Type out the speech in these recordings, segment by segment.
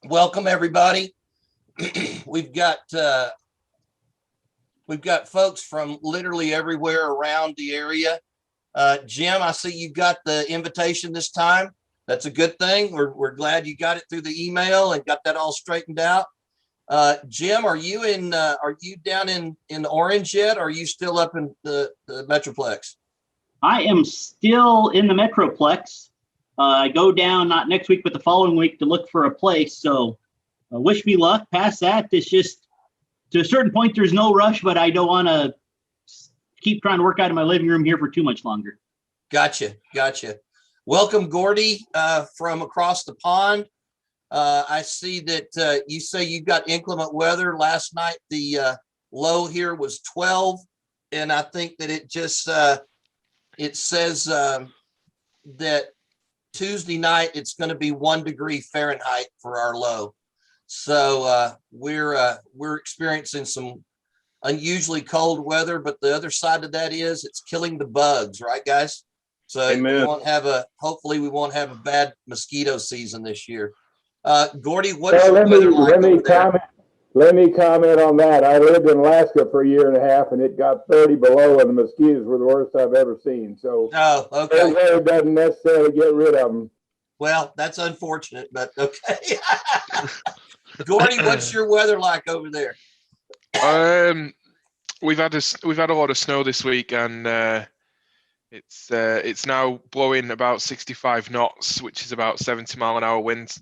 Welcome everybody. we've got we've got folks from literally everywhere around the area. Jim, I see you got the invitation this time. That's a good thing. We're glad you got it through the email and got that all straightened out. Jim, are you down in Orange yet? Or are you still up in the Metroplex? I am still in the Metroplex. I go down not next week, but the following week to look for a place. So wish me luck. Past that, it's just to a certain point, there's no rush, but I don't want to keep trying to work out in my living room here for too much longer. Gotcha. Welcome, Gordy, from across the pond. I see that you say you got inclement weather last night. The low here was 12, and I think that it says that Tuesday night it's going to be 1 degree Fahrenheit for our low. So we're experiencing some unusually cold weather, but the other side of that is it's killing the bugs, right, guys? So Amen. hopefully we won't have a bad mosquito season this year. Gordy, what's the weather like over there? Let me comment on that. I lived in Alaska for a year and a half, and it got 30 below, and the mosquitoes were the worst I've ever seen. So, okay. Weather doesn't necessarily get rid of them. Well, that's unfortunate, but okay. Gordy, what's your weather like over there? We've had a lot of snow this week, and it's now blowing about 65 knots, which is about 70-mile-an-hour winds.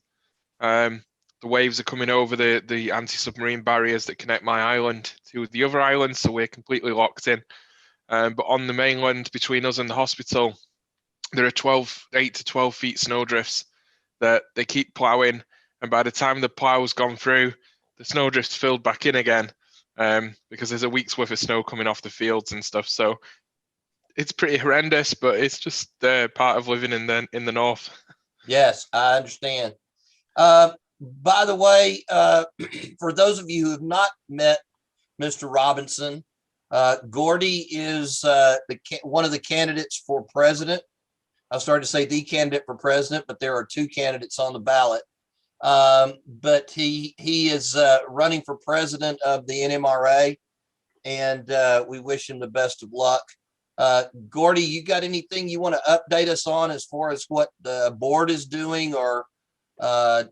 The waves are coming over the anti-submarine barriers that connect my island to the other islands, so we're completely locked in. But on the mainland, between us and the hospital, there are 8 to 12 feet snowdrifts that they keep ploughing, and by the time the plough's gone through, the snowdrift's filled back in again, because there's a week's worth of snow coming off the fields and stuff. So it's pretty horrendous, but it's just part of living in the north. Yes, I understand. By the way, for those of you who have not met Mr. Robinson, Gordy is one of the candidates for president. I started to say the candidate for president, but there are 2 candidates on the ballot. But he is running for president of the NMRA, and we wish him the best of luck. Gordy, you got anything you want to update us on as far as what the board is doing, or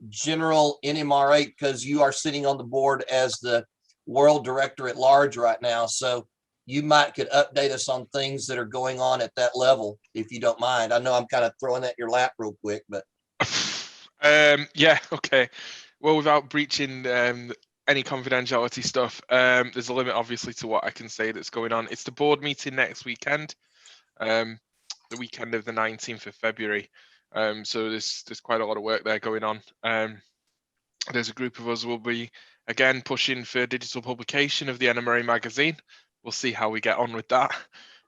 general NMRA, because you are sitting on the board as the world director at large right now, so you could update us on things that are going on at that level, if you don't mind. I know I'm kind of throwing that in your lap real quick, but yeah, okay. Well, without breaching any confidentiality stuff, there's a limit obviously to what I can say that's going on. It's the board meeting next weekend, the weekend of the 19th of February. So there's quite a lot of work there going on. There's a group of us will be again pushing for digital publication of the NMRA magazine. We'll see how we get on with that.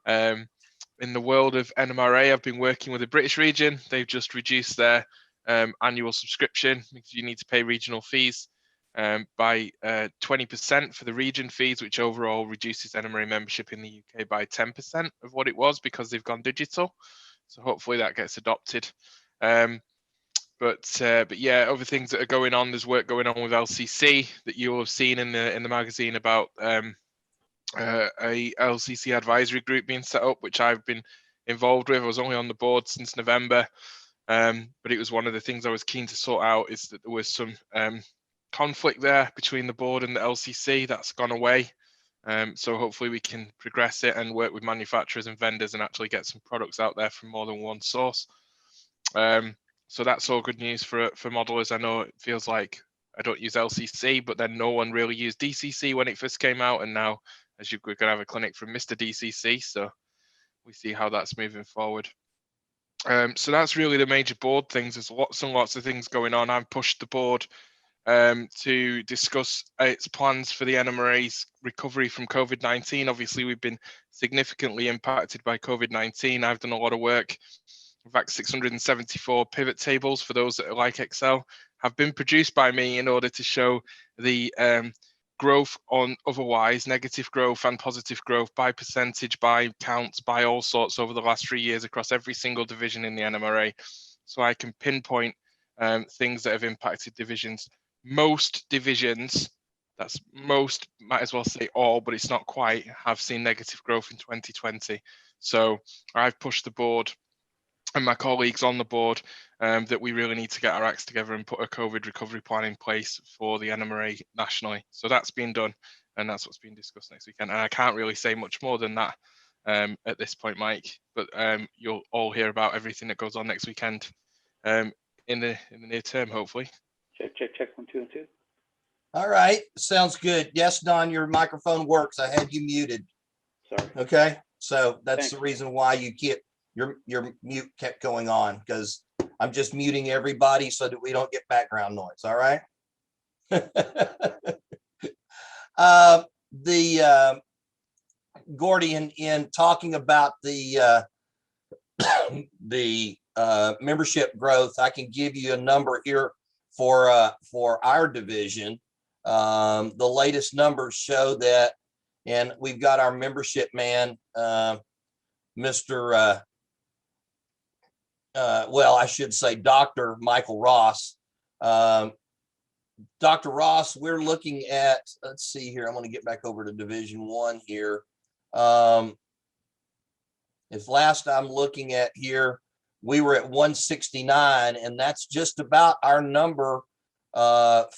In the world of NMRA, I've been working with the British region. They've just reduced their annual subscription because you need to pay regional fees by 20% for the region fees, which overall reduces NMRA membership in the UK by 10% of what it was because they've gone digital. So hopefully that gets adopted. But yeah, other things that are going on. There's work going on with LCC that you will have seen in the magazine about a LCC advisory group being set up, which I've been involved with. I was only on the board since November, but it was one of the things I was keen to sort out, is that there was some conflict there between the board and the LCC. That's gone away. So hopefully we can progress it and work with manufacturers and vendors and actually get some products out there from more than one source. So that's all good news for modelers. I know it feels like I don't use LCC, but then no one really used DCC when it first came out, and now as we're going to have a clinic from Mr. DCC, so we see how that's moving forward. So that's really the major board things. There's lots and lots of things going on. I've pushed the board to discuss its plans for the NMRA's recovery from COVID-19. Obviously, we've been significantly impacted by COVID-19. I've done a lot of work. In fact, 674 pivot tables, for those that like Excel, have been produced by me in order to show the growth on otherwise negative growth and positive growth by percentage, by counts, by all sorts over the last 3 years across every single division in the NMRA. So I can pinpoint things that have impacted divisions most divisions, that's most, might as well say all, but it's not quite, have seen negative growth in 2020. So I've pushed the board and my colleagues on the board that we really need to get our acts together and put a COVID recovery plan in place for the NMRA nationally. So that's been done, and that's what's being discussed next weekend. And I can't really say much more than that at this point, Mike, but you'll all hear about everything that goes on next weekend in the near term, hopefully. Check 1 2 and 2. All right, sounds good. Yes, Don, your microphone works. I had you muted. Sorry. Okay, so that's Thanks. the reason why you kept your mute kept going on, because I'm just muting everybody so that we don't get background noise. All right. Gordy, in talking about the membership growth, I can give you a number here for our division. The latest numbers show that, and we've got our membership man, Mr. Well, I should say Dr. Michael Ross. Dr. Ross, we're looking at, let's see here. I'm going to get back over to Division 1 here. If last I'm looking at here, we were at 169, and that's just about our number for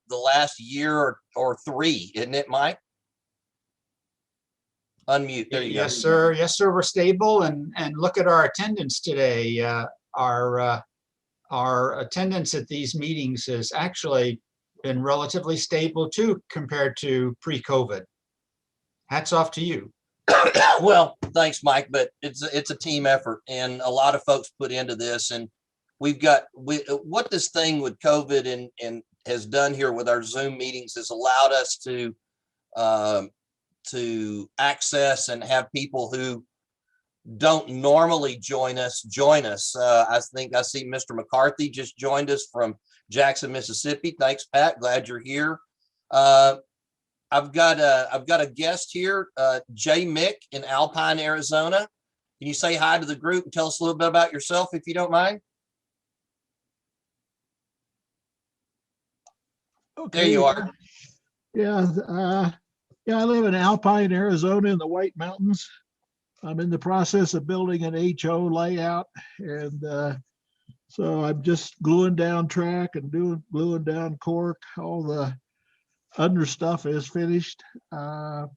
the last year or three, isn't it, Mike? Unmute. There you go. Yes, sir. Yes, sir. We're stable, and look at our attendance today. Our attendance at these meetings has actually been relatively stable too, compared to pre-COVID. Hats off to you. Well, thanks, Mike, but it's a team effort, and a lot of folks put into this, and what this thing with COVID and has done here with our Zoom meetings has allowed us to access and have people who don't normally join us. I think I see Mr. McCarthy just joined us from Jackson, Mississippi. Thanks, Pat. Glad you're here. I've got a guest here, Jay Mick in Alpine, Arizona. Can you say hi to the group and tell us a little bit about yourself, if you don't mind? Okay. There you are. Yeah, I live in Alpine, Arizona in the White Mountains. I'm in the process of building an HO layout, and so I'm just gluing down track and gluing down cork. All the under stuff is finished. I'm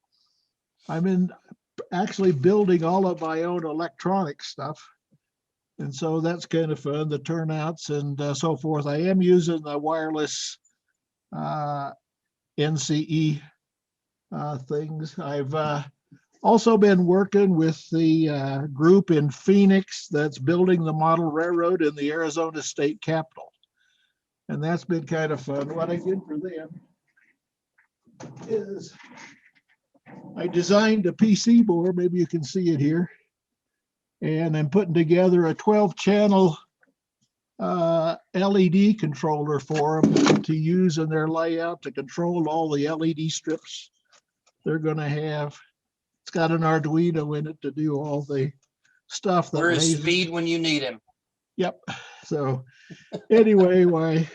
actually building all of my own electronic stuff, and so that's kind of fun, the turnouts and so forth. I am using the wireless NCE things. I've also been working with the group in Phoenix that's building the model railroad in the Arizona State Capitol. And that's been kind of fun. What I did for them is I designed a PC board, maybe you can see it here, and I'm putting together a 12-channel LED controller for them to use in their layout to control all the LED strips they're going to have. It's got an Arduino in it to do all the stuff. Where is Speed when you need him? Yep. So anyway,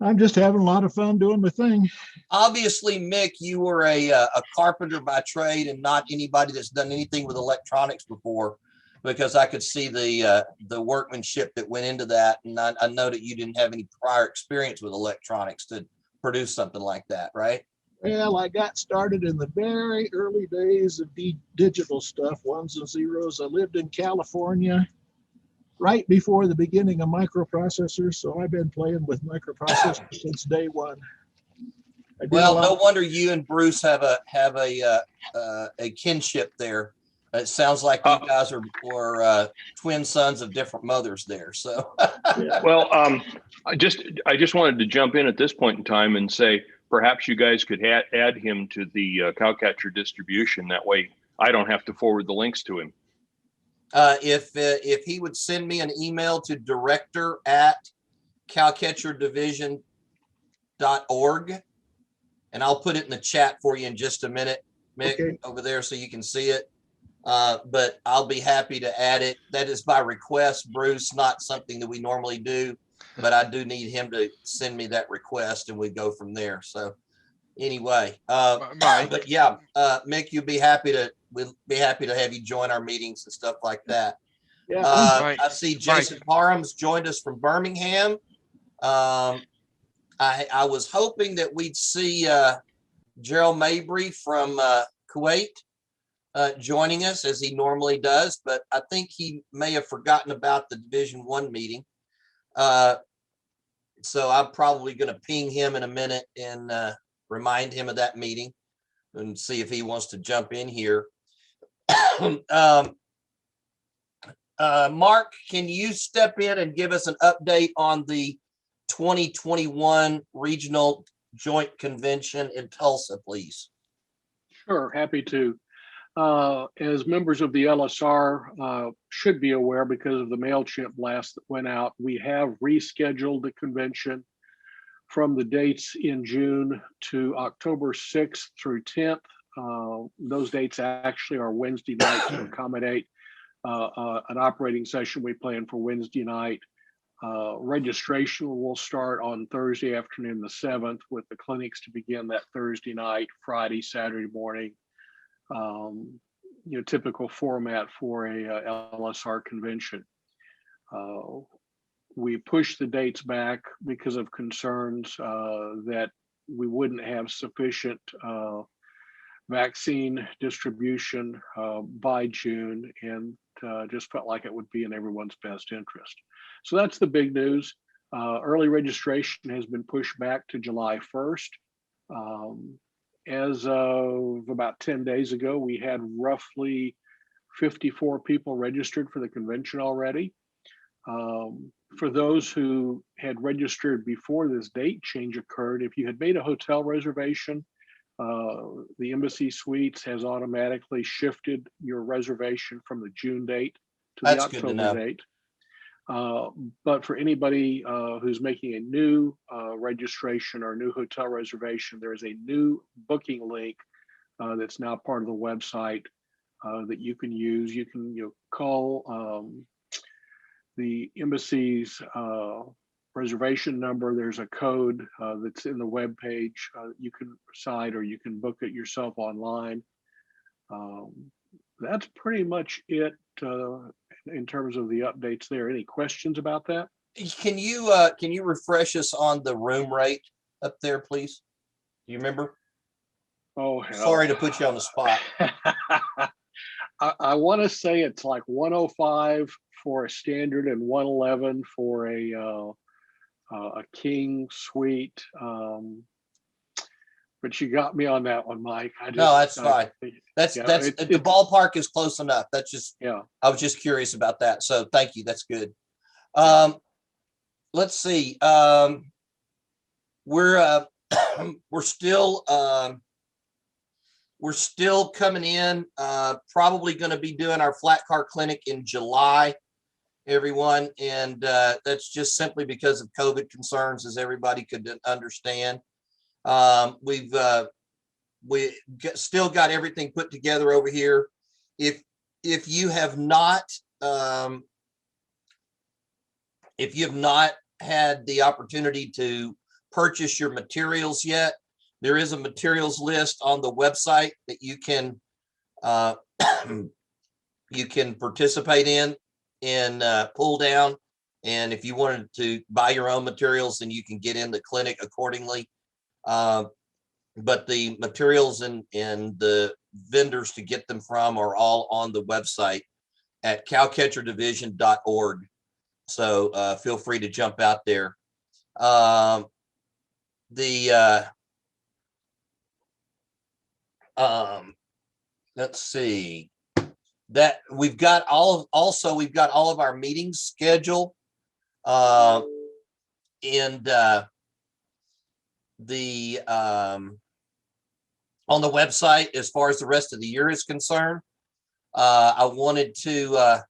I'm just having a lot of fun doing my thing. Obviously, Mick, you were a carpenter by trade and not anybody that's done anything with electronics before, because I could see the workmanship that went into that. And I know that you didn't have any prior experience with electronics to produce something like that, right? Well, I got started in the very early days of digital stuff, ones and zeros. I lived in California right before the beginning of microprocessors, so I've been playing with microprocessors since day one. Well, no wonder you and Bruce have a kinship there. It sounds like you guys were twin sons of different mothers there. So, Well, I just wanted to jump in at this point in time and say, perhaps you guys could add him to the Cowcatcher distribution. That way I don't have to forward the links to him. If he would send me an email to director@cowcatcherdivision.org, and I'll put it in the chat for you in just a minute, Mick, over there so you can see it. but I'll be happy to add it. That is by request, Bruce, not something that we normally do, but I do need him to send me that request and we go from there. So anyway, Mike, but yeah, Mick, we'll be happy to have you join our meetings and stuff like that. Yeah. Mike, I see Jason Parham's joined us from Birmingham. I was hoping that we'd see Gerald Mabry from Kuwait joining us as he normally does, but I think he may have forgotten about the Division I meeting. So I'm probably going to ping him in a minute and remind him of that meeting and see if he wants to jump in here. Mark, can you step in and give us an update on the 2021 Regional Joint Convention in Tulsa, please? Sure, happy to. As members of the LSR should be aware because of the MailChimp blast that went out, we have rescheduled the convention from the dates in June to October 6th through 10th. Those dates actually are Wednesday night to accommodate an operating session we plan for Wednesday night. Registration will start on Thursday afternoon, the 7th, with the clinics to begin that Thursday night, Friday, Saturday morning. Typical format for a LSR convention. We pushed the dates back because of concerns that we wouldn't have sufficient vaccine distribution by June, and just felt like it would be in everyone's best interest. So that's the big news. Early registration has been pushed back to July 1st. As of about 10 days ago, we had roughly 54 people registered for the convention already. For those who had registered before this date change occurred, if you had made a hotel reservation, the Embassy Suites has automatically shifted your reservation from the June date to the October date. But for anybody who's making a new registration or new hotel reservation, there is a new booking link that's now part of the website that you can use. You can call the embassy's reservation number. There's a code that's in the web page you can cite, or you can book it yourself online. That's pretty much it in terms of the updates there. Any questions about that? Can you refresh us on the room rate up there, please? Do you remember? Oh, hell. Sorry to put you on the spot. I want to say it's like 105 for a standard and 111 for a king suite. But you got me on that one, Mike. No, that's fine. That's the ballpark is close enough. That's just, yeah. I was just curious about that. So thank you. That's good. Let's see. We're still coming in. Probably going to be doing our flat car clinic in July, everyone, and that's just simply because of COVID concerns, as everybody could understand. We still got everything put together over here. If you have not had the opportunity to purchase your materials yet, there is a materials list on the website that you can participate in pull down. And if you wanted to buy your own materials, then you can get in the clinic accordingly. But the materials and the vendors to get them from are all on the website at cowcatcherdivision.org. So feel free to jump out there. Let's see, that we've got all of our meetings scheduled and on the website as far as the rest of the year is concerned. I wanted to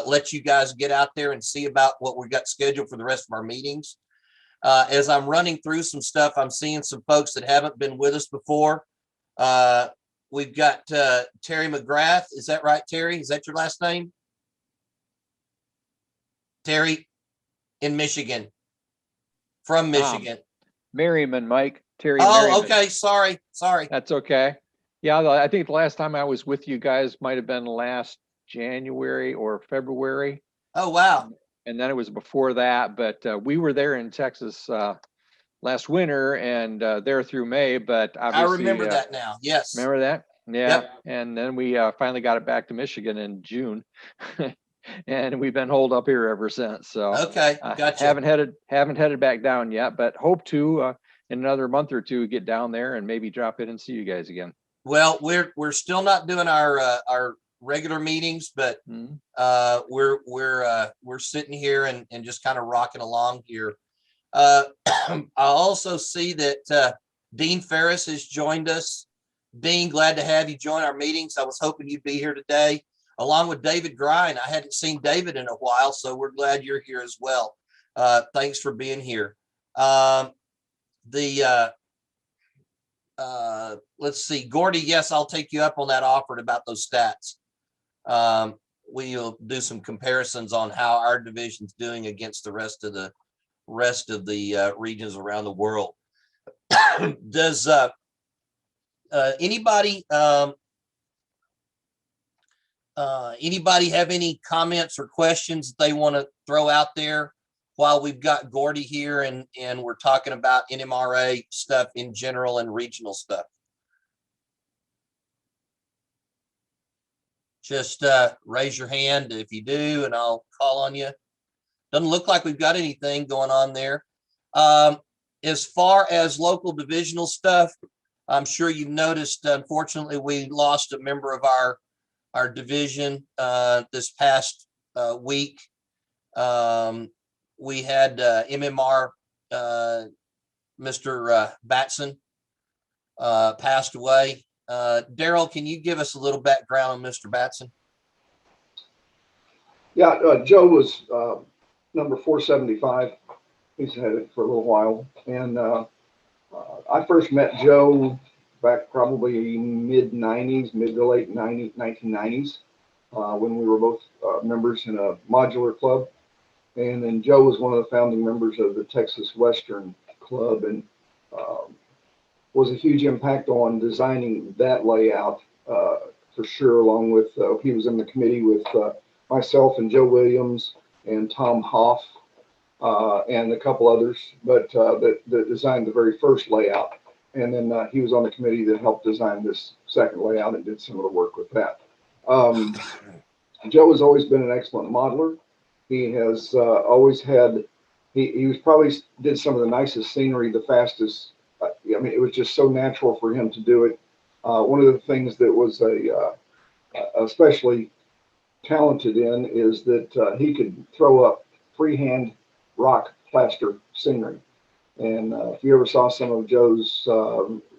let you guys get out there and see about what we've got scheduled for the rest of our meetings. As I'm running through some stuff, I'm seeing some folks that haven't been with us before. we've got Terry McGrath. Is that right, Terry? Is that your last name? Terry in Michigan. From Michigan. Merriman, Mike. Terry Oh, Merriman. okay. Sorry. That's okay. Yeah, I think the last time I was with you guys might have been last January or February. Oh, wow. And then it was before that, but we were there in Texas last winter and there through May, but obviously. I remember that now. Yes. Remember that? Yeah. Yep. And then we finally got it back to Michigan in June. And we've been holed up here ever since. So Okay, gotcha. Haven't headed back down yet, but hope to in another month or two get down there and maybe drop in and see you guys again. Well, we're still not doing our regular meetings, but we're sitting here and just kind of rocking along here. I also see that Dean Ferris has joined us. Dean, glad to have you join our meetings. I was hoping you'd be here today, along with David Grine. I hadn't seen David in a while, so we're glad you're here as well. Thanks for being here. Let's see, Gordy, yes, I'll take you up on that offer about those stats. We'll do some comparisons on how our division's doing against the rest of the regions around the world. Does anybody have any comments or questions that they want to throw out there while we've got Gordy here and we're talking about NMRA stuff in general and regional stuff? Just raise your hand if you do, and I'll call on you. Doesn't look like we've got anything going on there. As far as local divisional stuff, I'm sure you've noticed, unfortunately, we lost a member of our division this past week. We had MMR, Mr. Batson, passed away. Daryl, can you give us a little background on Mr. Batson? Yeah, Joe was number 475. He's had it for a little while. And I first met Joe back probably mid to late 1990s, when we were both members in a modular club. And then Joe was one of the founding members of the Texas Western Club and was a huge impact on designing that layout for sure, along with, he was in the committee with myself and Joe Williams and Tom Hoff and a couple others, but that designed the very first layout. And then he was on the committee that helped design this second layout and did some of the work with that. Joe has always been an excellent modeler. He has always had, he was probably did some of the nicest scenery, the fastest. I mean, it was just so natural for him to do it. One of the things that was especially talented in is that he could throw up freehand rock plaster scenery. And if you ever saw some of Joe's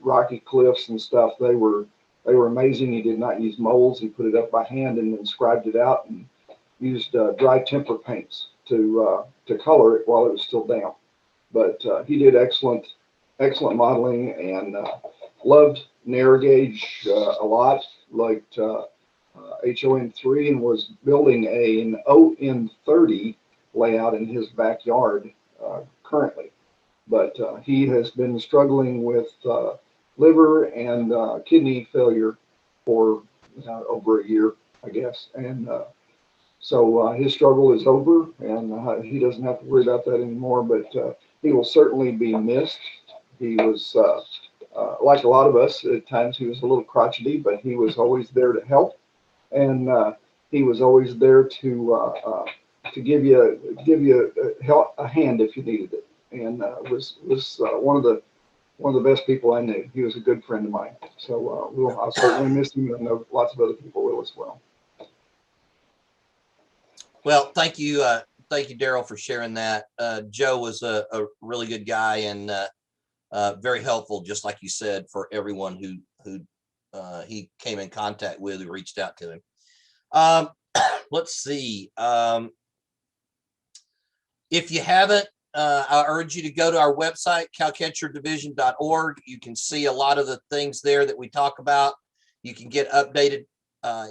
rocky cliffs and stuff, they were amazing. He did not use molds. He put it up by hand and then scribed it out and used dry temper paints to color it while it was still damp. But he did excellent modeling and loved narrow gauge a lot, liked HON3 and was building an ON30 layout in his backyard currently. But he has been struggling with liver and kidney failure for over a year, I guess. And so his struggle is over and he doesn't have to worry about that anymore, but he will certainly be missed. He was, like a lot of us, at times he was a little crotchety, but he was always there to help. And he was always there to give you a hand if you needed it. And was one of the best people I knew. He was a good friend of mine. So I'll certainly miss him, and I know lots of other people will as well. Well, thank you, Daryl, for sharing that. Joe was a really good guy and very helpful, just like you said, for everyone who he came in contact with, who reached out to him. Let's see. If you haven't, I urge you to go to our website, cowcatcherdivision.org. You can see a lot of the things there that we talk about. You can get updated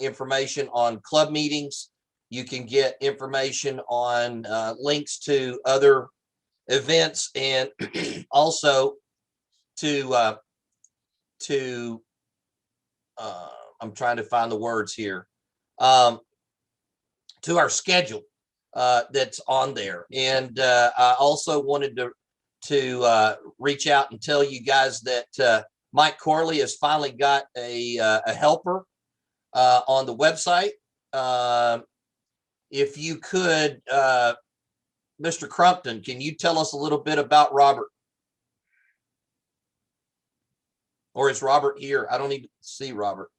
information on club meetings. You can get information on links to other events, and also to I'm trying to find the words here, to our schedule that's on there. And I also wanted to reach out and tell you guys that Mike Corley has finally got a helper on the website. If you could, Mr. Crumpton, can you tell us a little bit about Robert? Or is Robert here? I don't even see Robert.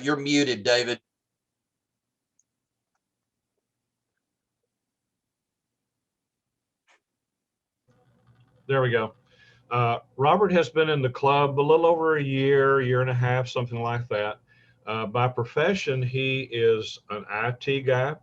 You're muted, David. There we go. Robert has been in the club a little over a year and a half, something like that. By profession, he is an IT guy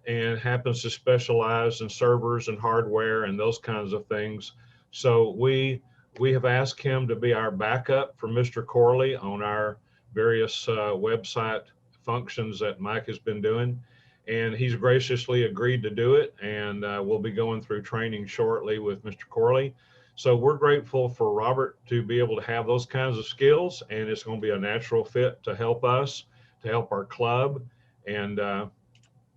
and happens to specialize in servers and hardware and those kinds of things. So we have asked him to be our backup for Mr. Corley on our various website functions that Mike has been doing. And he's graciously agreed to do it. And we'll be going through training shortly with Mr. Corley. So we're grateful for Robert to be able to have those kinds of skills. And it's going to be a natural fit to help us, to help our club. And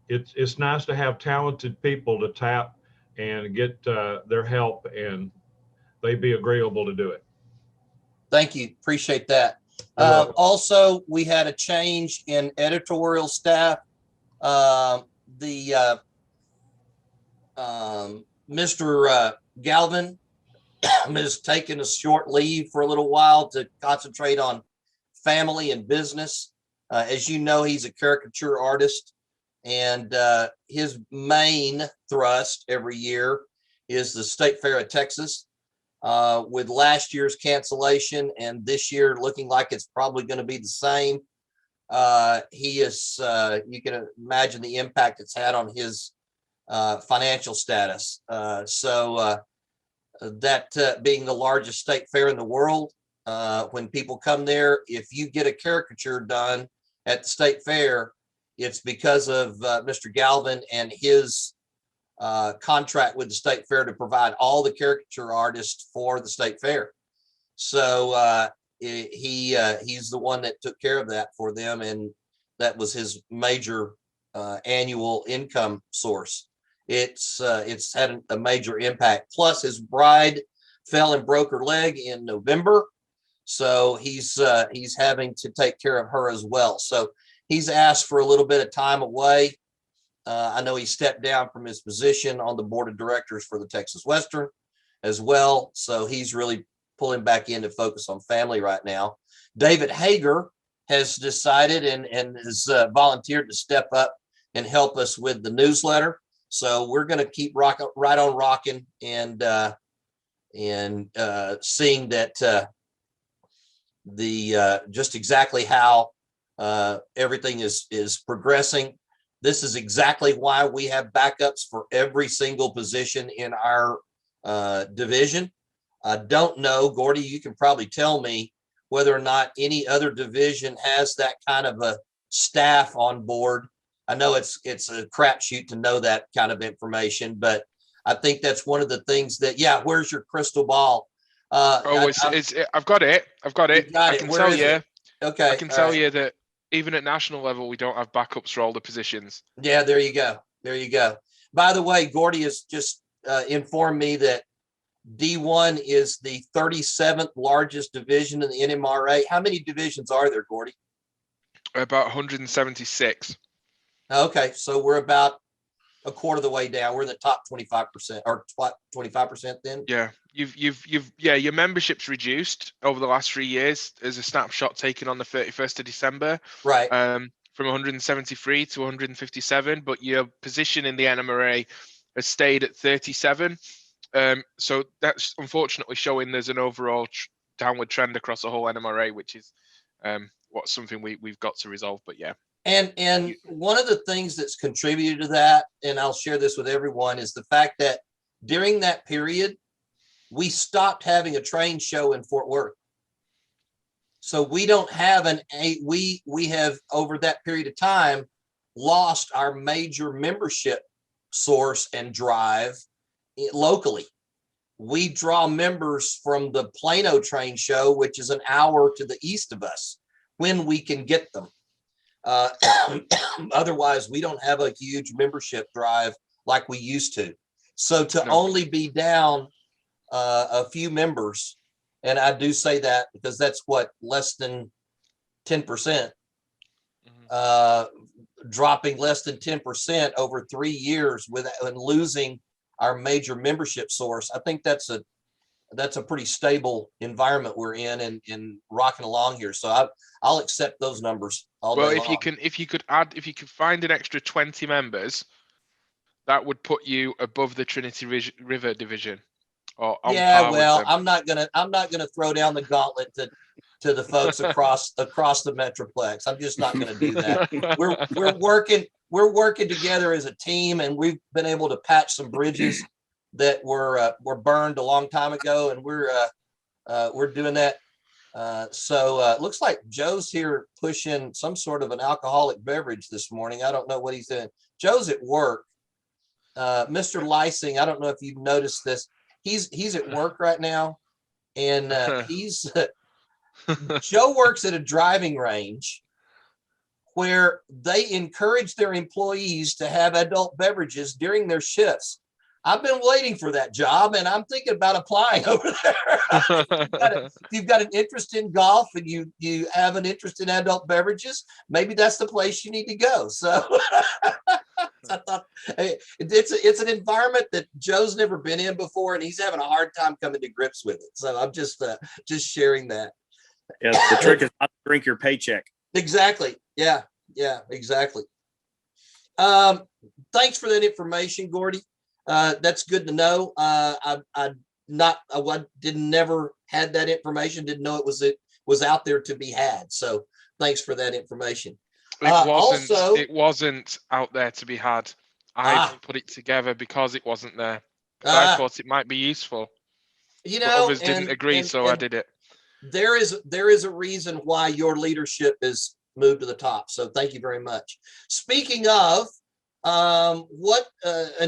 it's nice to have talented people to tap and get their help, and they'd be agreeable to do it. Thank you. Appreciate that. Also, we had a change in editorial staff. Mr. Galvin has taken a short leave for a little while to concentrate on family and business. As you know, he's a caricature artist, and his main thrust every year is the State Fair of Texas. With last year's cancellation and this year looking like it's probably going to be the same, he is, you can imagine the impact it's had on his financial status. That being the largest state fair in the world, when people come there, if you get a caricature done at the state fair, it's because of Mr. Galvin and his contract with the state fair to provide all the caricature artists for the state fair. So he's the one that took care of that for them, and that was his major annual income source. It's had a major impact. Plus, his bride fell and broke her leg in November, so he's having to take care of her as well. So he's asked for a little bit of time away. I know he stepped down from his position on the board of directors for the Texas Western as well. So he's really pulling back in to focus on family right now. David Hager has decided and has volunteered to step up and help us with the newsletter. So we're going to keep right on rocking and seeing that just exactly how everything is progressing. This is exactly why we have backups for every single position in our division. I don't know, Gordy, you can probably tell me whether or not any other division has that kind of a staff on board. I know it's a crapshoot to know that kind of information, but I think that's one of the things that, yeah, where's your crystal ball? I've got it. I can tell you. Okay. I can tell you that even at national level, we don't have backups for all the positions. Yeah, there you go. There you go. By the way, Gordy has just informed me that D1 is the 37th largest division in the NMRA. How many divisions are there, Gordy? About 176. Okay, so we're about a quarter of the way down. We're in the top 25% or 25% then. Yeah, your membership's reduced over the last 3 years as a snapshot taken on the 31st of December. Right. From 173 to 157, but your position in the NMRA has stayed at 37. So that's unfortunately showing there's an overall downward trend across the whole NMRA, which is what's something we've got to resolve. But yeah. And one of the things that's contributed to that, and I'll share this with everyone, is the fact that during that period, we stopped having a train show in Fort Worth. So we don't have we have over that period of time lost our major membership source and drive locally. We draw members from the Plano train show, which is an hour to the east of us, when we can get them. Otherwise, we don't have a huge membership drive like we used to. So to only be down a few members, and I do say that because that's what, less than 10%, dropping less than 10% over 3 years and losing our major membership source. I think that's a pretty stable environment we're in and rocking along here. So I'll accept those numbers all day long. If you could find an extra 20 members, that would put you above the Trinity River division. Or on par with them. I'm not gonna throw down the gauntlet to the folks across the Metroplex. I'm just not gonna do that. We're working together as a team, and we've been able to patch some bridges that were burned a long time ago, and we're doing that. So it looks like Joe's here pushing some sort of an alcoholic beverage this morning. I don't know what he's doing. Joe's at work. Mr. Lysing, I don't know if you've noticed this. He's at work right now, and Joe works at a driving range where they encourage their employees to have adult beverages during their shifts. I've been waiting for that job, and I'm thinking about applying over there. If you've got an interest in golf and you have an interest in adult beverages, maybe that's the place you need to go. So I thought, hey, it's an environment that Joe's never been in before, and he's having a hard time coming to grips with it. So I'm just sharing that. Yeah, the trick is not to drink your paycheck. Exactly. Yeah, exactly. Thanks for that information, Gordy. That's good to know. I didn't never had that information. Didn't know it was out there to be had. So thanks for that information. It wasn't out there to be had. I put it together because it wasn't there. I thought it might be useful. But others didn't agree, so I did it. There is a reason why your leadership is moved to the top. So thank you very much. Speaking of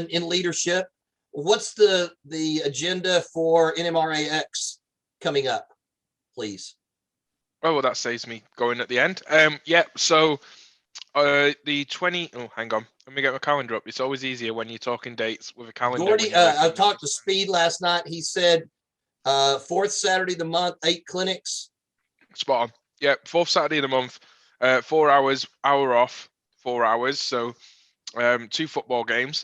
in leadership, what's the agenda for NMRAX coming up, please? Oh, well, that saves me going at the end. So the 20, hang on. Let me get my calendar up. It's always easier when you're talking dates with a calendar. Gordy, I talked to Speed last night. He said fourth Saturday of the month, 8 clinics. Spot on. Yeah, fourth Saturday of the month, 4 hours, hour off, 4 hours. So 2 football games.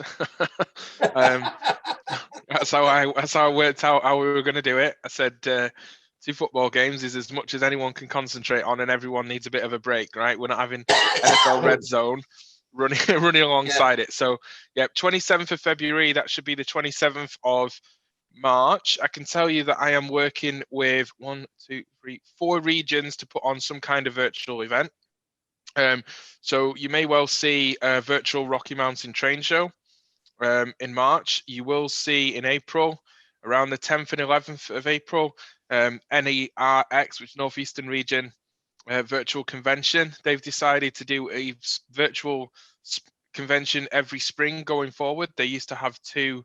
That's how I worked out how we were going to do it. I said 2 football games is as much as anyone can concentrate on, and everyone needs a bit of a break, right? We're not having NFL Red Zone running alongside it. So, 27th of February, that should be the 27th of March. I can tell you that I am working with 4 regions to put on some kind of virtual event. So you may well see a virtual Rocky Mountain train show in March. You will see in April, around the 10th and 11th of April, NERX, which is Northeastern Region virtual convention. They've decided to do a virtual convention every spring going forward. They used to have 2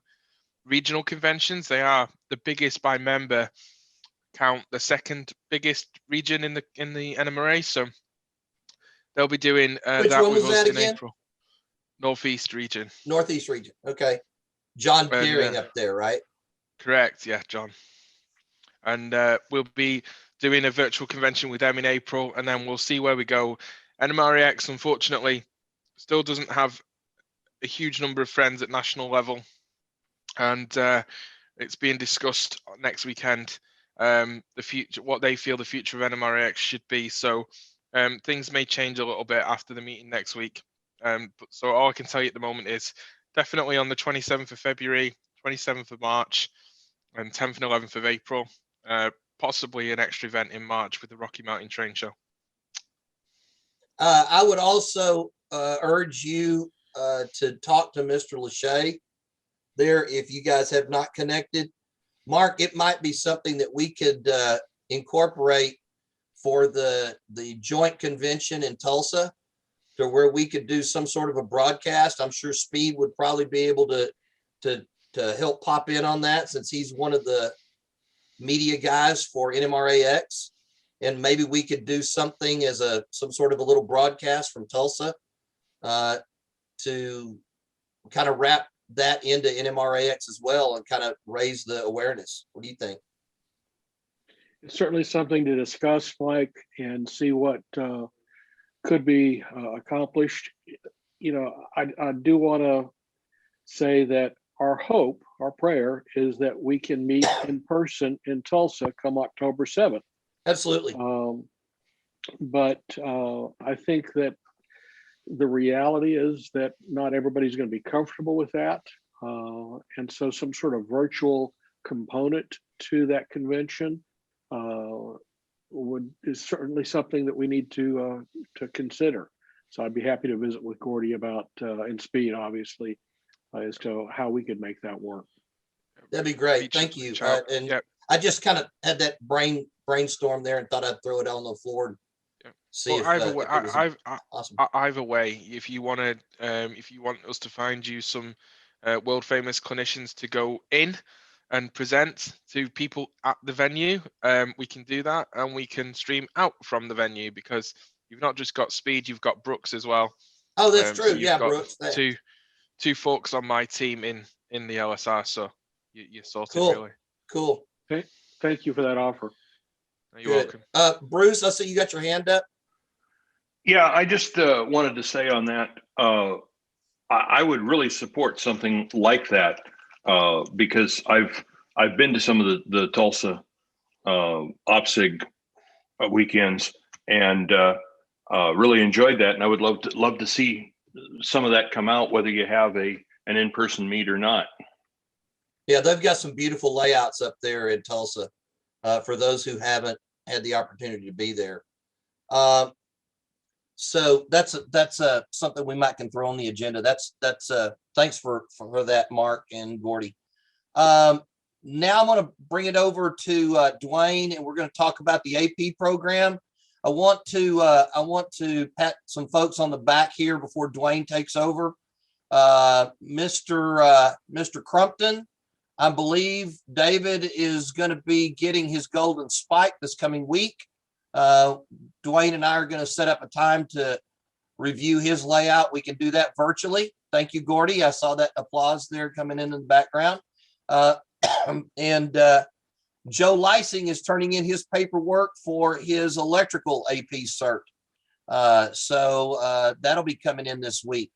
regional conventions. They are the biggest by member count, the second biggest region in the NMRA. So they'll be doing that with us in April. Northeast region. Northeast region. Okay. John Deering up there, right? Correct. Yeah, John. And we'll be doing a virtual convention with them in April, and then we'll see where we go. NMRAX, unfortunately, still doesn't have a huge number of friends at national level. And it's being discussed next weekend, the future, what they feel the future of NMRAX should be. So things may change a little bit after the meeting next week. So all I can tell you at the moment is definitely on the 27th of February, 27th of March, and 10th and 11th of April, possibly an extra event in March with the Rocky Mountain Train Show. I would also urge you to talk to Mr. Lachey there if you guys have not connected. Mark, it might be something that we could incorporate for the joint convention in Tulsa, to where we could do some sort of a broadcast. I'm sure Speed would probably be able to help pop in on that, since he's one of the media guys for NMRAX. And maybe we could do something as some sort of a little broadcast from Tulsa to kind of wrap that into NMRAX as well and kind of raise the awareness. What do you think? It's certainly something to discuss, Mike, and see what could be accomplished. You know, I do want to say that our hope, our prayer is that we can meet in person in Tulsa come October 7th. Absolutely. But I think that the reality is that not everybody's going to be comfortable with that. And so some sort of virtual component to that convention is certainly something that we need to consider. So I'd be happy to visit with Gordy about, and Speed, obviously, as to how we could make that work. That'd be great. Thank you. And I just kind of had that brainstorm there and thought I'd throw it on the floor. See well, if, awesome. Either way, if you want us to find you some world famous clinicians to go in and present to people at the venue, we can do that, and we can stream out from the venue, because you've not just got Speed, you've got Brooks as well. Oh, that's true. So yeah, Brooks. Two folks on my team in the LSR, so you're sorted. Cool. Really. Cool. Okay. Thank you for that offer. You're welcome. Bruce, I see you got your hand up. Yeah, I just wanted to say on that, I would really support something like that, because I've been to some of the Tulsa OPSIG weekends and really enjoyed that, and I would love to see some of that come out, whether you have an in-person meet or not. Yeah, they've got some beautiful layouts up there in Tulsa for those who haven't had the opportunity to be there. So that's something we might can throw on the agenda. That's thanks for that, Mark and Gordy. Now I'm going to bring it over to Dwayne, and we're going to talk about the AP program. I want to pat some folks on the back here before Dwayne takes over. Mr. Crumpton, I believe David is going to be getting his golden spike this coming week. Dwayne and I are going to set up a time to review his layout. We can do that virtually. Thank you, Gordy. I saw that applause there coming in the background. And Joe Lysing is turning in his paperwork for his electrical AP cert. So that'll be coming in this week.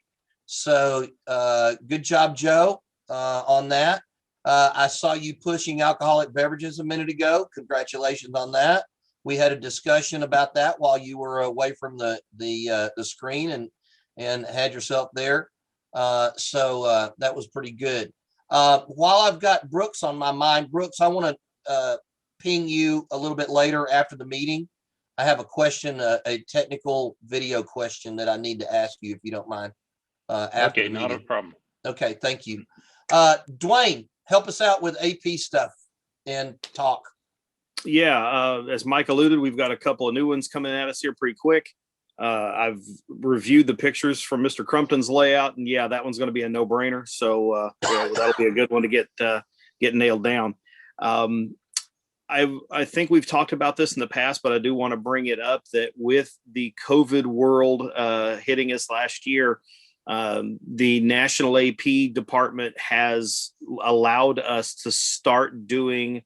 So good job, Joe, on that. I saw you pushing alcoholic beverages a minute ago. Congratulations on that. We had a discussion about that while you were away from the screen and had yourself there. So that was pretty good. While I've got Brooks on my mind, Brooks, I want to ping you a little bit later after the meeting. I have a question, a technical video question that I need to ask you, if you don't mind. Okay, not a problem. Okay, thank you. Dwayne, help us out with AP stuff and talk. Yeah, as Mike alluded, we've got a couple of new ones coming at us here pretty quick. I've reviewed the pictures from Mr. Crumpton's layout, and yeah, that one's going to be a no-brainer. So yeah, that'll be a good one to get nailed down. I think we've talked about this in the past, but I do want to bring it up that with the COVID world hitting us last year, the National AP department has allowed us to start doing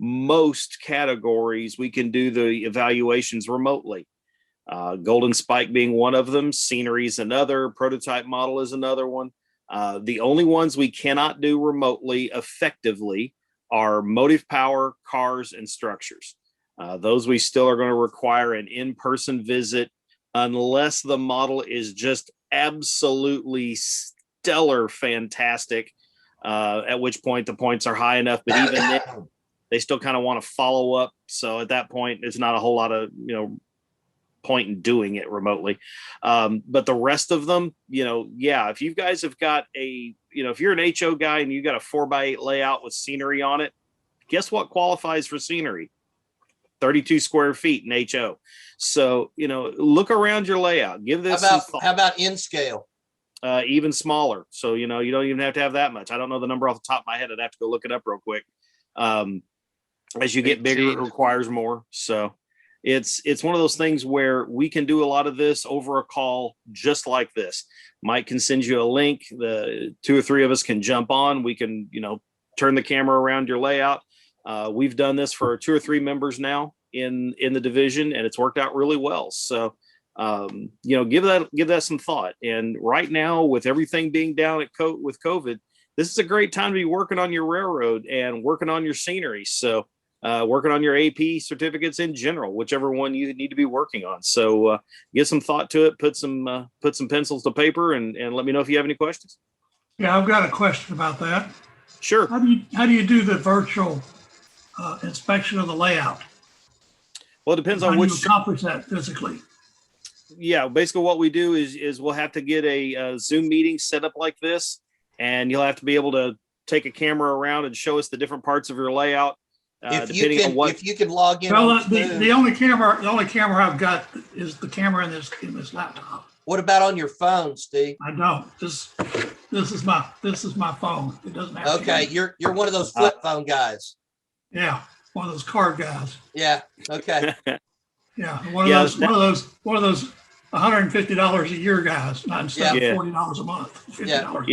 most categories. We can do the evaluations remotely. Golden Spike being one of them, scenery is another, prototype model is another one. The only ones we cannot do remotely effectively are motive power, cars, and structures. Those we still are going to require an in-person visit unless the model is just absolutely stellar fantastic, at which point the points are high enough, but even then, they still kind of want to follow up. So at that point, there's not a whole lot of, point in doing it remotely. But the rest of them, yeah, if you guys have got if you're an HO guy and you got a 4x8 layout with scenery on it, guess what qualifies for scenery? 32 square feet in HO. So, look around your layout. Give this How some thought. about in scale? Even smaller. So, you don't even have to have that much. I don't know the number off the top of my head. I'd have to go look it up real quick. As you get bigger, it requires more. So it's one of those things where we can do a lot of this over a call, just like this. Mike can send you a link. The 2 or 3 of us can jump on. We can, turn the camera around your layout. We've done this for 2 or 3 members now in the division, and it's worked out really well. So, give that some thought. And right now, with everything being down with COVID, this is a great time to be working on your railroad and working on your scenery. So, working on your AP certificates in general, whichever one you need to be working on. So, give some thought to it. Put some pencils to paper, and let me know if you have any questions. Yeah, I've got a question about that. Sure. How do you do the virtual inspection of the layout? Well, it depends How on do which. you accomplish that physically? Yeah, basically what we do is we'll have to get a Zoom meeting set up like this, and you'll have to be able to take a camera around and show us the different parts of your layout. If you can log in. Well, the only camera I've got is the camera in this laptop. What about on your phone, Steve? I don't. This is my phone. It doesn't have. Okay, you're one of those flip phone guys. Yeah, one of those card guys. Yeah. Okay. Yeah, one of those $150 a year guys, not instead of $40 a month. $50 a month.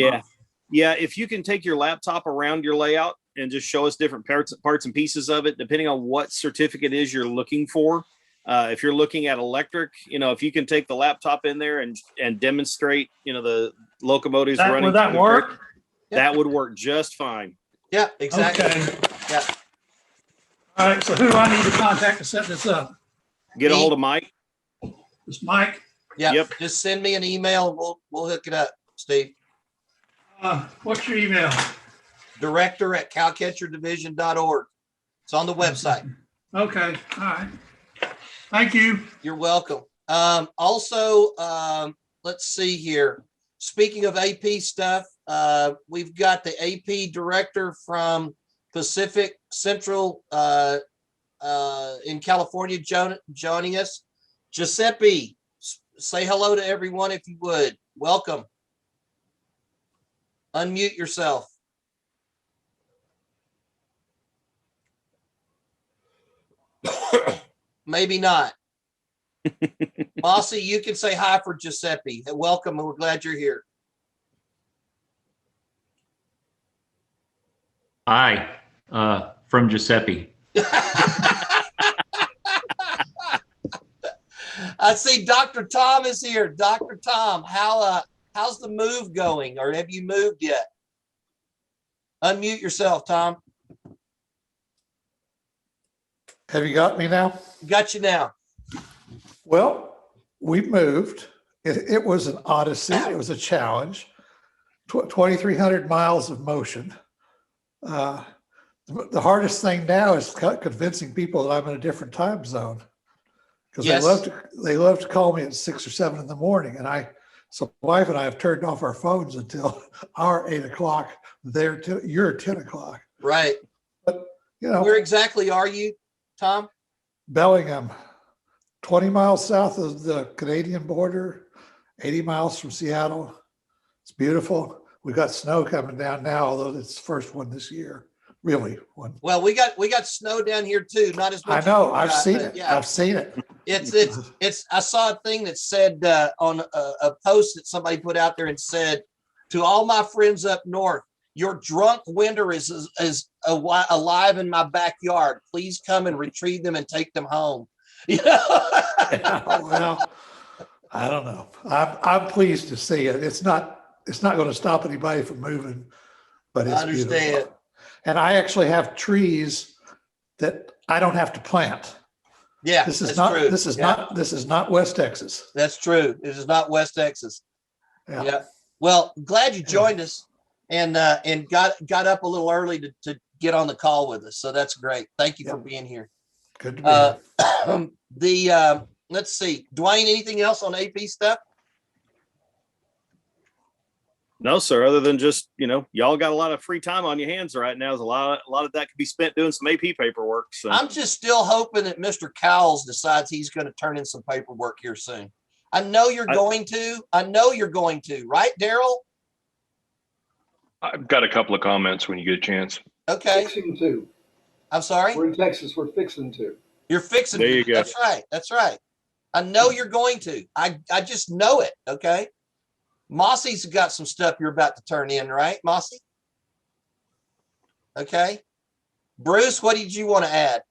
Yeah. If you can take your laptop around your layout and just show us different parts and pieces of it, depending on what certificate is you're looking for. If you're looking at electric, if you can take the laptop in there and demonstrate, the locomotives running. Would that work? That would work just fine. Yeah, exactly. Okay. Yeah. All right. So who do I need to contact to set this up? Get a hold of Mike. It's Mike. Yeah. Yep. Just send me an email and we'll hook it up, Steve. What's your email? director@cowcatcherdivision.org. It's on the website. Okay. All right. Thank you. You're welcome. Also, let's see here. Speaking of AP stuff, we've got the AP director from Pacific Central in California joining us. Giuseppe, say hello to everyone if you would. Welcome. Unmute yourself. Maybe not. Mossy, you can say hi for Giuseppe. Welcome, and we're glad you're here. Hi, from Giuseppe. I see Dr. Tom is here. Dr. Tom, how's the move going, or have you moved yet? Unmute yourself, Tom. Have you got me now? Got you now. Well, we moved. It was an odyssey. It was a challenge. 2,300 miles of motion. The hardest thing now is convincing people that I'm in a different time zone, because they love to call me at 6 or 7 in the morning, and so wife and I have turned off our phones until our 8 o'clock. You're 10 o'clock. Right. But where exactly are you, Tom? Bellingham, 20 miles south of the Canadian border, 80 miles from Seattle. It's beautiful. We've got snow coming down now, although it's the first one this year. Really one. Well, we got snow down here too. Not as much. I know. I've seen it. Yeah. I've seen it. It's. I saw a thing that said on a post that somebody put out there and said, "To all my friends up north, your drunk winter is alive in my backyard. Please come and retrieve them and take them home." Well, I don't know. I'm pleased to see it. It's not going to stop anybody from moving, but it's beautiful. And I actually have trees that I don't have to plant. Yeah, this is not West Texas. That's true. This is not West Texas. Yeah. Well, glad you joined us and got up a little early to get on the call with us. So that's great. Thank you for being here. Good to be here. Let's see, Dwayne, anything else on AP stuff? No, sir. Other than just, y'all got a lot of free time on your hands right now. There's a lot of that could be spent doing some AP paperwork. So I'm just still hoping that Mr. Cowles decides he's going to turn in some paperwork here soon. I know you're going to. I know you're going to, right, Daryl? I've got a couple of comments when you get a chance. Okay. Fixing to. I'm sorry? We're in Texas. We're fixing to. You're fixing There to. you go. That's right. That's right. I know you're going to. I just know it. Okay. Mossy's got some stuff you're about to turn in, right, Mossy? Okay. Bruce, what did you want to add?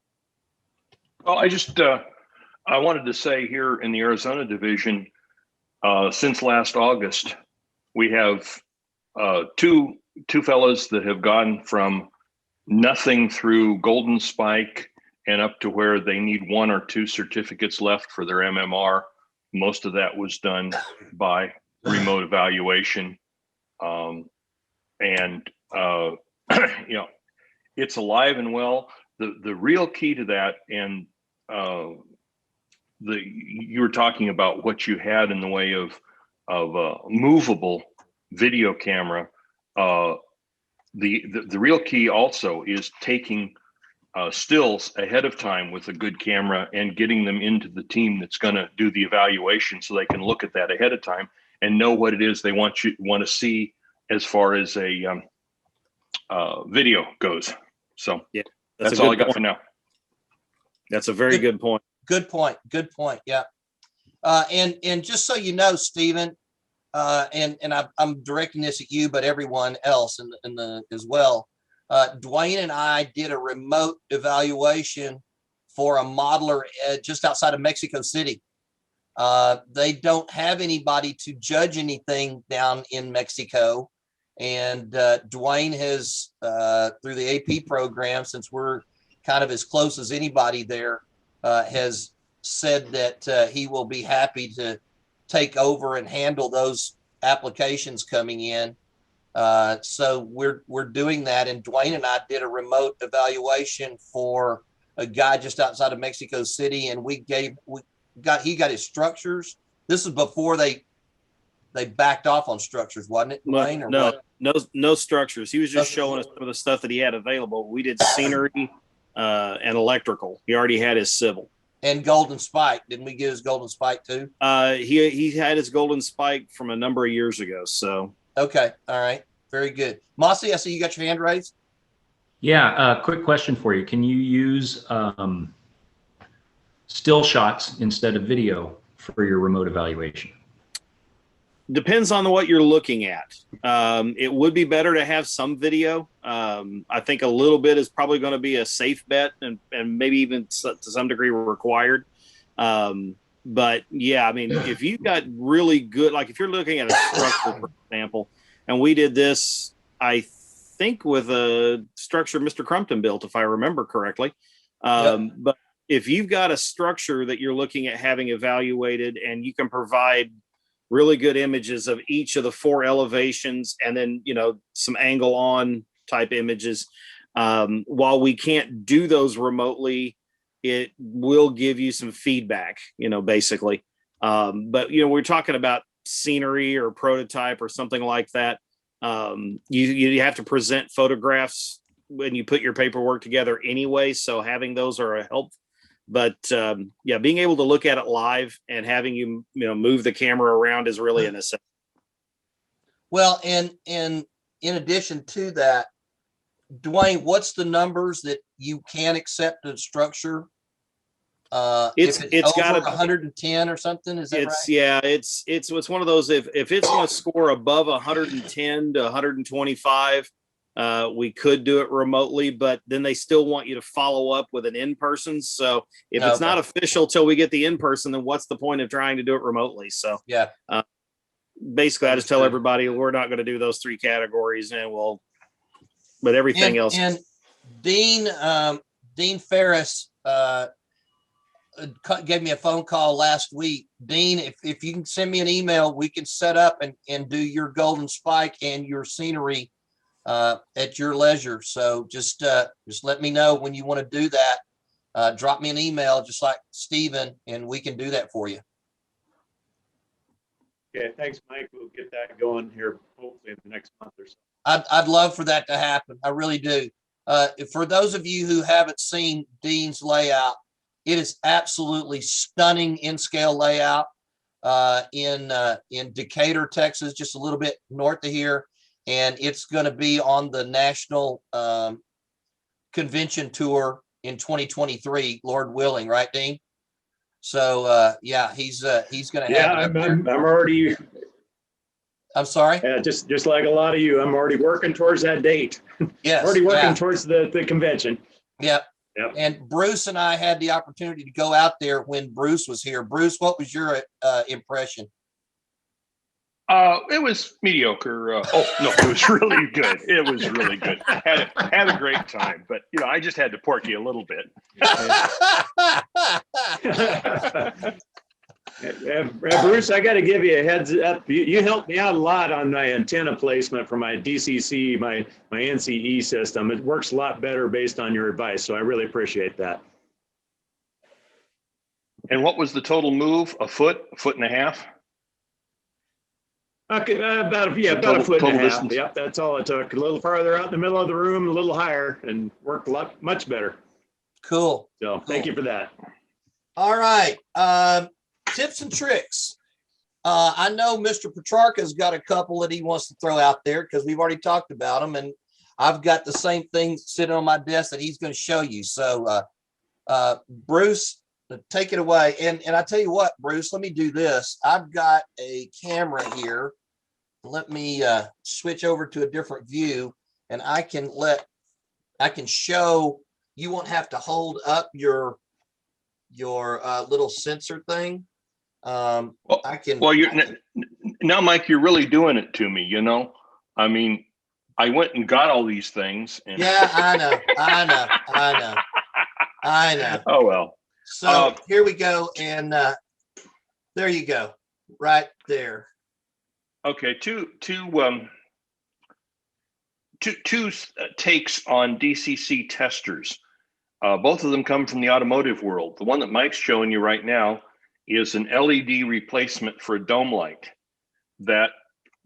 Well, I wanted to say here in the Arizona division, since last August, we have two fellows that have gone from nothing through Golden Spike and up to where they need 1 or 2 certificates left for their MMR. Most of that was done by remote evaluation. It's alive and well. The real key to that, and you were talking about what you had in the way of movable video camera. The real key also is taking stills ahead of time with a good camera and getting them into the team that's going to do the evaluation, so they can look at that ahead of time and know what it is they want to see as far as a video goes. So yeah, that's all I got for now. That's a very good point. Good point. Good point. Yeah. And just so you know, Stephen, and I'm directing this at you, but everyone else in the as well. Dwayne and I did a remote evaluation for a modeler just outside of Mexico City. They don't have anybody to judge anything down in Mexico. And Dwayne has, through the AP program, since we're kind of as close as anybody there, has said that he will be happy to take over and handle those applications coming in. So we're doing that. And Dwayne and I did a remote evaluation for a guy just outside of Mexico City, and he got his structures. This is before they backed off on structures, wasn't it, Dwayne? Or no, what? no structures. He was just showing us some of the stuff that he had available. We did scenery and electrical. He already had his civil. And Golden Spike. Didn't we get his Golden Spike too? He had his Golden Spike from a number of years ago. So okay, all right, very good. Mossy, I see you got your hand raised. Yeah, quick question for you. Can you use still shots instead of video for your remote evaluation? Depends on what you're looking at. It would be better to have some video. I think a little bit is probably going to be a safe bet, and maybe even to some degree required. But yeah, I mean, if you've got really good, like if you're looking at a structure, for example, and we did this, I think with a structure Mr. Crumpton built, if I remember correctly. But if you've got a structure that you're looking at having evaluated, and you can provide really good images of each of the 4 elevations, and then, some angle on type images. While we can't do those remotely, it will give you some feedback, basically. But, we're talking about scenery or prototype or something like that. You have to present photographs when you put your paperwork together anyway. So having those are a help. But being able to look at it live and having you move the camera around is really a necessity. Well, and in addition to that, Dwayne, what's the numbers that you can accept a structure? It's got 110 or something. Is that right? Yeah, it's one of those. If it's going to score above 110 to 125. We could do it remotely, but then they still want you to follow up with an in-person. So if it's not official till we get the in-person, then what's the point of trying to do it remotely? So basically, I just tell everybody we're not going to do those 3 categories, but everything else. And Dean Ferris gave me a phone call last week. Dean, if you can send me an email, we can set up and do your Golden Spike and your scenery at your leisure. So just let me know when you want to do that. Drop me an email, just like Stephen, and we can do that for you. Okay, thanks, Mike. We'll get that going here hopefully in the next month or so. I'd love for that to happen. I really do. For those of you who haven't seen Dean's layout, it is absolutely stunning in scale layout in Decatur, Texas, just a little bit north of here. And it's going to be on the national convention tour in 2023, Lord willing, right, Dean? So yeah, he's going to have it. I'm already. I'm sorry. Yeah, just like a lot of you, I'm already working towards that date. Yes, already working towards the convention. Yep. Yep. And Bruce and I had the opportunity to go out there when Bruce was here. Bruce, what was your impression? It was mediocre. Oh no, it was really good. It was really good. Had a great time, but I just had to pork you a little bit. Bruce, I got to give you a heads up. You helped me out a lot on my antenna placement for my DCC, my NCE system. It works a lot better based on your advice, so I really appreciate that. And what was the total move? A foot and a half? Okay, about a foot and a half. Distance. Yep, that's all it took. A little farther out in the middle of the room, a little higher, and worked much better. Cool. So thank you for that. All right. Tips and tricks. I know Mr. Petraca's got a couple that he wants to throw out there because we've already talked about them, and I've got the same thing sitting on my desk that he's going to show you. So, Bruce, take it away. And I tell you what, Bruce, let me do this. I've got a camera here. Let me switch over to a different view, and I can show. You won't have to hold up your little sensor thing. I can. Well, now, Mike, you're really doing it to me. I mean, I went and got all these things. And yeah, I know. Oh well. So here we go, and there you go, right there. Okay, two takes on DCC testers. Both of them come from the automotive world. The one that Mike's showing you right now is an LED replacement for a dome light that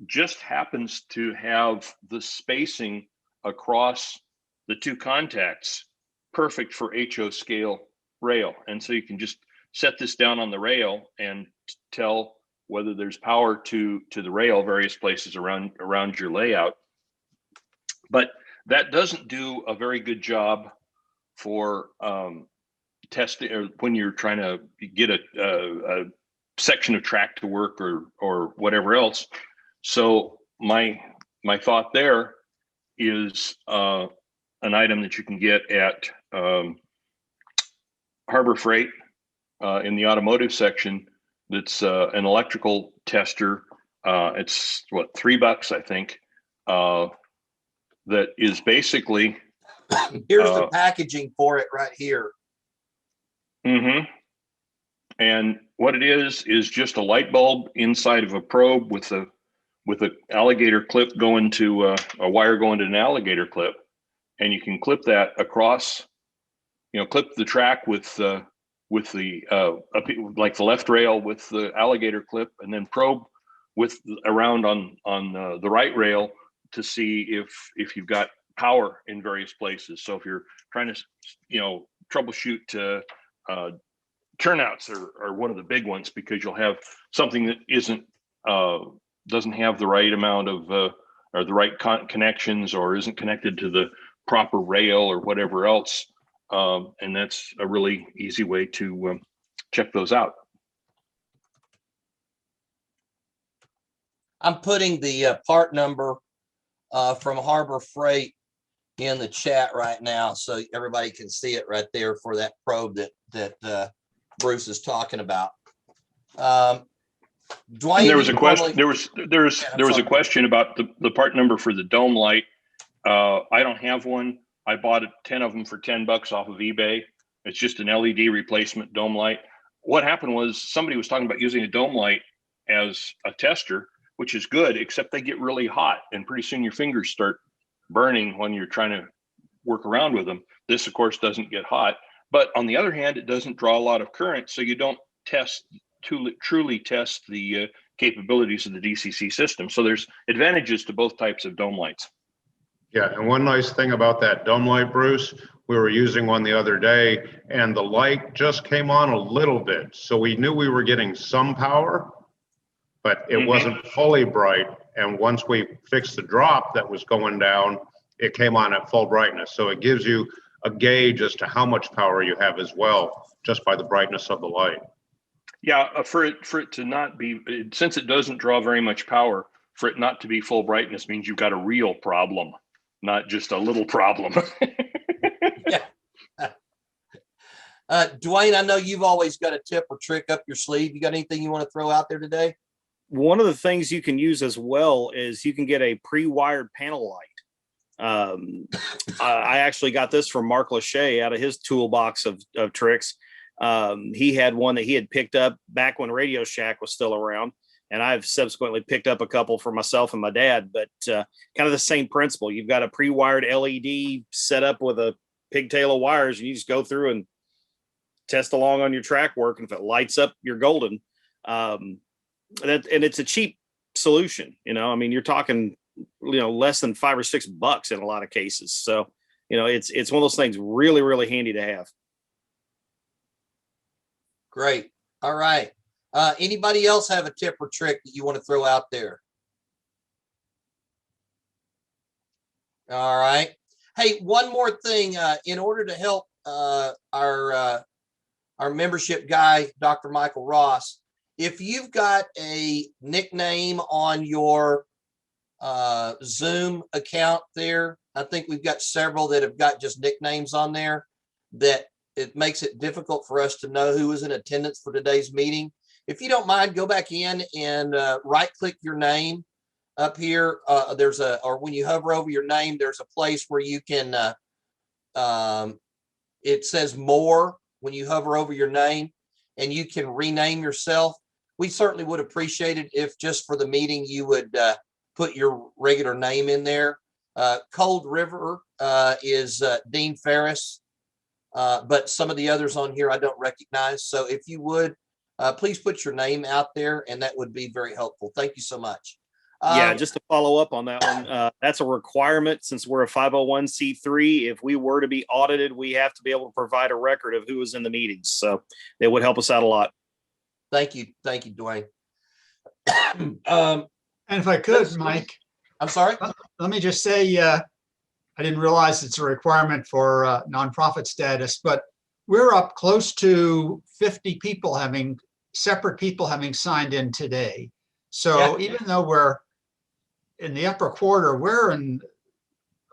just happens to have the spacing across the two contacts perfect for HO scale rail. And so you can just set this down on the rail and tell whether there's power to the rail, various places around your layout. But that doesn't do a very good job for testing, or when you're trying to get a section of track to work or whatever else. So my thought there is an item that you can get at Harbor Freight in the automotive section. That's an electrical tester. It's what, $3, I think. That is basically. Here's the packaging for it right here. Mm-hmm. And what it is just a light bulb inside of a probe with a alligator clip going to a wire going to an alligator clip, and you can clip that across. Clip the track with the like the left rail with the alligator clip, and then probe around on the right rail to see if you've got power in various places. So if you're trying to troubleshoot turnouts are one of the big ones, because you'll have something that doesn't have the right amount of or the right connections, or isn't connected to the proper rail or whatever else. And that's a really easy way to check those out. I'm putting the part number from Harbor Freight in the chat right now, so everybody can see it right there for that probe that Bruce is talking about. Dwayne, there was a question. There was a question about the part number for the dome light. I don't have one. I bought 10 of them for $10 off of eBay. It's just an LED replacement dome light. What happened was somebody was talking about using a dome light as a tester, which is good, except they get really hot, and pretty soon your fingers start burning when you're trying to work around with them. This, of course, doesn't get hot, but on the other hand, it doesn't draw a lot of current, so you don't truly test the capabilities of the DCC system. So there's advantages to both types of dome lights. Yeah, and one nice thing about that dome light, Bruce, we were using one the other day and the light just came on a little bit. So we knew we were getting some power, but it wasn't fully bright. And once we fixed the drop that was going down, it came on at full brightness. So it gives you a gauge as to how much power you have as well, just by the brightness of the light. Yeah, for it to not be, since it doesn't draw very much power, for it not to be full brightness means you've got a real problem, not just a little problem. Yeah. Dwayne, I know you've always got a tip or trick up your sleeve. You got anything you want to throw out there today? One of the things you can use as well is you can get a pre-wired panel light. I actually got this from Mark Lachey out of his toolbox of tricks. He had one that he had picked up back when Radio Shack was still around, and I've subsequently picked up a couple for myself and my dad, but kind of the same principle. You've got a pre-wired LED set up with a pigtail of wires, and you just go through and test along on your track work, and if it lights up, you're golden. And it's a cheap solution. I mean, you're talking, less than $5 or $6 in a lot of cases. So, it's one of those things really, really handy to have. Great. All right. Anybody else have a tip or trick that you want to throw out there? All right. Hey, one more thing. In order to help our membership guy, Dr. Michael Ross, if you've got a nickname on your Zoom account there, I think we've got several that have got just nicknames on there that it makes it difficult for us to know who is in attendance for today's meeting. If you don't mind, go back in and right click your name up here. Or when you hover over your name, there's a place where you can, it says more when you hover over your name, and you can rename yourself. We certainly would appreciate it if just for the meeting, you would put your regular name in there. Cold River is Dean Ferris, but some of the others on here I don't recognize. So if you would, please put your name out there, and that would be very helpful. Thank you so much. Yeah, just to follow up on that one, that's a requirement since we're a 501c3. If we were to be audited, we have to be able to provide a record of who was in the meetings. So it would help us out a lot. Thank you. Thank you, Dwayne. And if I could, Mike. I'm sorry? Let me just say, I didn't realize it's a requirement for nonprofit status, but we're up close to 50 people separate people having signed in today. So even though we're in the upper quarter, we're in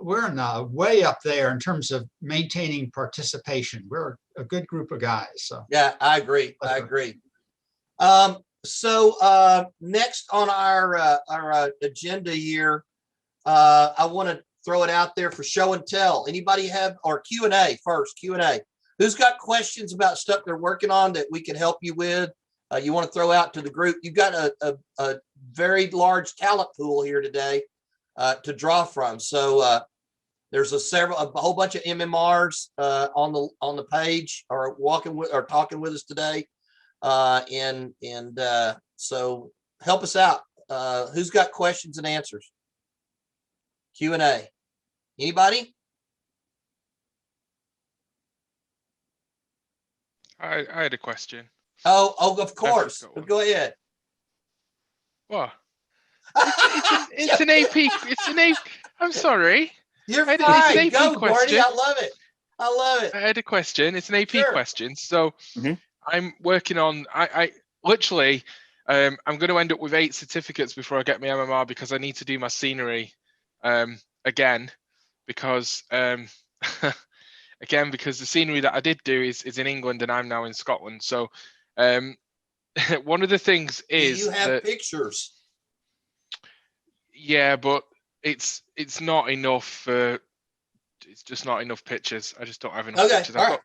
way up there in terms of maintaining participation. We're a good group of guys. So yeah, I agree. I agree. Next on our agenda here, I want to throw it out there for show and tell. Anybody have, or Q&A first, Q&A. Who's got questions about stuff they're working on that we can help you with? You want to throw out to the group? You've got a very large talent pool here today to draw from. So there's a whole bunch of MMRs on the page, or talking with us today. So help us out. Who's got questions and answers? Q&A. Anybody? I had a question. Oh, of course. Go ahead. What? It's an AP. It's an AP. I'm sorry. You're fine. Go, Gordy. I love it. I had a question. It's an AP question. So I'm working on. I literally. I'm going to end up with 8 certificates before I get my MMR because I need to do my scenery again because because the scenery that I did do is in England and I'm now in Scotland. So one of the things is you have pictures. Yeah, but it's not enough. It's just not enough pictures. I just don't have enough pictures. All right.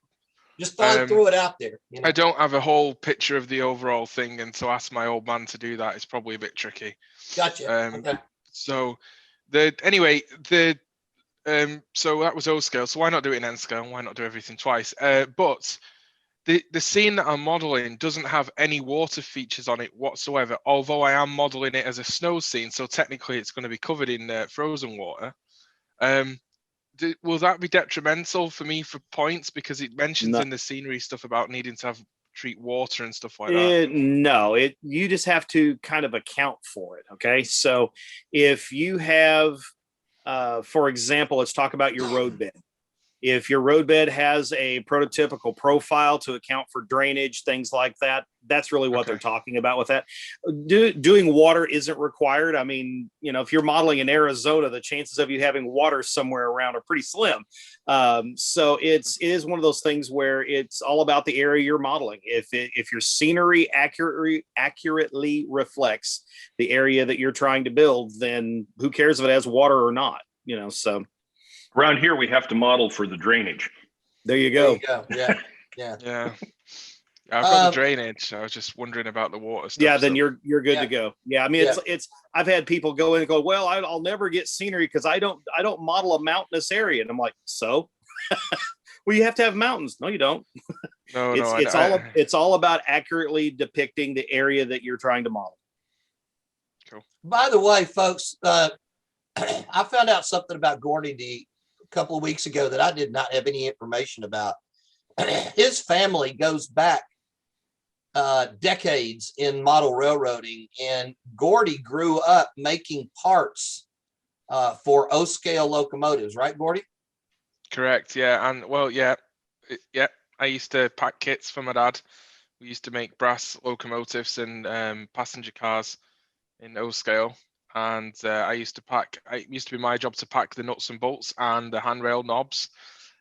Just throw it out there. You know? I don't have a whole picture of the overall thing, and so ask my old man to do that is probably a bit tricky. Gotcha. Okay. So so that was O scale. So why not do it in N scale? Why not do everything twice? But the scene that I'm modeling doesn't have any water features on it whatsoever, although I am modeling it as a snow scene, so technically it's going to be covered in frozen water. Will that be detrimental for me for points, because it mentions in the scenery stuff about needing to treat water and stuff like that? No, you just have to kind of account for it. Okay, so if you have, for example, let's talk about your road bed. If your roadbed has a prototypical profile to account for drainage, things like that, that's really what they're talking about with that. Doing water isn't required. I mean, if you're modeling in Arizona, the chances of you having water somewhere around are pretty slim. So it is one of those things where it's all about the area you're modeling. If your scenery accurately reflects the area that you're trying to build, then who cares if it has water or not? So. Around here, we have to model for the drainage. There you go. Yeah. Yeah. I've got the drainage. I was just wondering about the water stuff. Yeah, then you're good to go. Yeah, I mean, it's. I've had people go in and go, well, I'll never get scenery because I don't model a mountainous area, and I'm like, so. Well, you have to have mountains. No, you don't. No, it's all about accurately depicting the area that you're trying to model. Cool. By the way, folks, I found out something about Gordy a couple of weeks ago that I did not have any information about. His family goes back decades in model railroading, and Gordy grew up making parts for O-scale locomotives, right, Gordy? Correct. Yeah, and well, yeah. I used to pack kits for my dad. We used to make brass locomotives and passenger cars in O-scale. And it used to be my job to pack the nuts and bolts and the handrail knobs,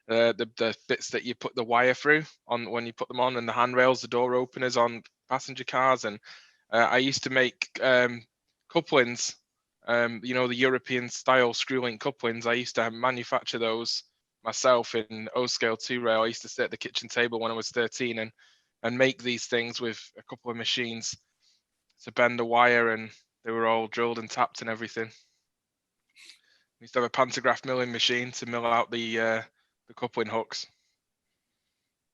the bits that you put the wire through on when you put them on, and the handrails, the door openers on passenger cars. And I used to make couplings, the European style screw link couplings. I used to manufacture those myself in O-scale 2 rail. I used to sit at the kitchen table when I was 13 and make these things with a couple of machines to bend the wire, and they were all drilled and tapped and everything. We used to have a pantograph milling machine to mill out the coupling hooks.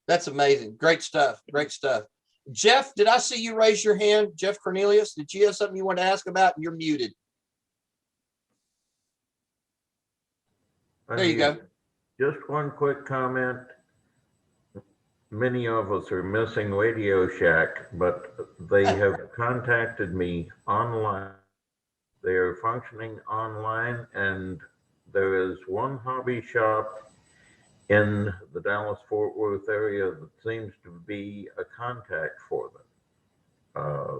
That's amazing. Great stuff. Great stuff. Jeff, did I see you raise your hand? Jeff Cornelius, did you have something you want to ask about? You're muted. There you go. Just one quick comment. Many of us are missing Radio Shack, but they have contacted me online. They are functioning online, and there is one hobby shop in the Dallas-Fort Worth area that seems to be a contact for them. I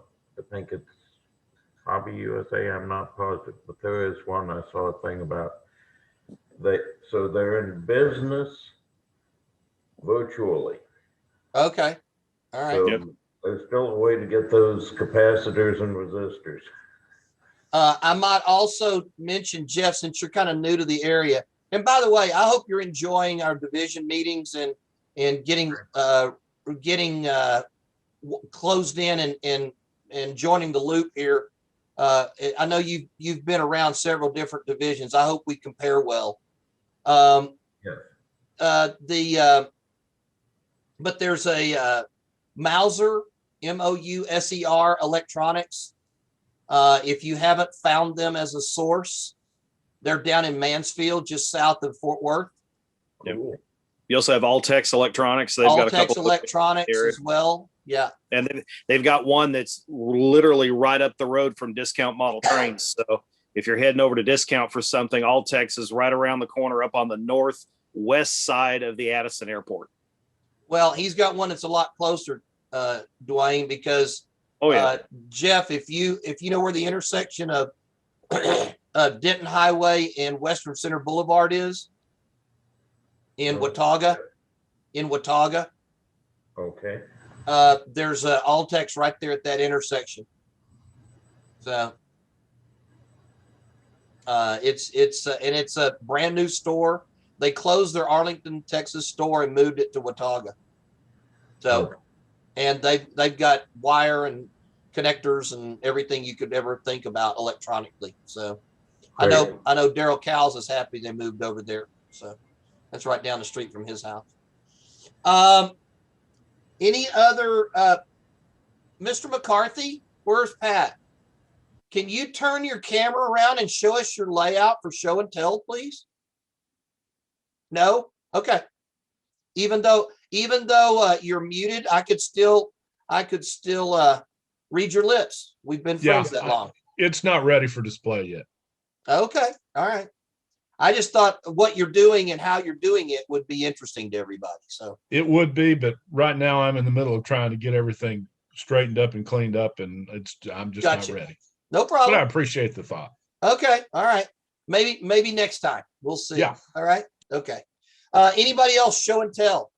think it's Hobby USA, I'm not positive, but there is one. I saw a thing about so they're in business virtually. Okay. All right. So there's still a way to get those capacitors and resistors. I might also mention, Jeff, since you're kind of new to the area, and by the way, I hope you're enjoying our division meetings and getting closed in and joining the loop here. I know you've been around several different divisions. I hope we compare well. But there's a Mouser, Mouser Electronics. If you haven't found them as a source, they're down in Mansfield, just south of Fort Worth. Yep. You also have Altex Electronics. They've got a couple Electronics as well. Yeah. And they've got one that's literally right up the road from Discount Model Trains. So if you're heading over to Discount for something, Altex is right around the corner up on the northwest side of the Addison Airport. Well, he's got one that's a lot closer, Dwayne, because Jeff, if you know where the intersection of Denton Highway and Western Center Boulevard is in Watauga. Okay. There's a Altex right there at that intersection. So it's a brand new store. They closed their Arlington, Texas store and moved it to Watauga. So, and they've got wire and connectors and everything you could ever think about electronically. So I know Daryl Cowles is happy they moved over there. So that's right down the street from his house. Any other, Mr. McCarthy, where's Pat? Can you turn your camera around and show us your layout for show and tell, please? No? Okay. Even though you're muted, I could still read your lips. We've been friends that long. It's not ready for display yet. Okay. All right. I just thought what you're doing and how you're doing it would be interesting to everybody. So it would be, but right now I'm in the middle of trying to get everything straightened up and cleaned up, and I'm just not ready. No problem. But I appreciate the thought. Okay. All right. Maybe next time. We'll see. Yeah. All right. Okay. Anybody else show and tell?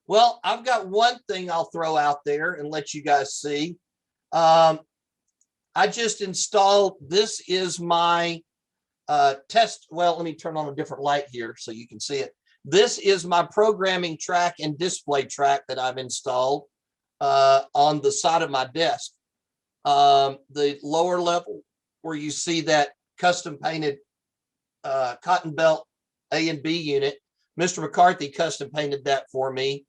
Well, I've got one thing I'll throw out there and let you guys see. I just installed, this is my test. Well, let me turn on a different light here so you can see it. This is my programming track and display track that I've installed on the side of my desk. The lower level where you see that custom painted cotton belt A and B unit, Mr. McCarthy custom painted that for me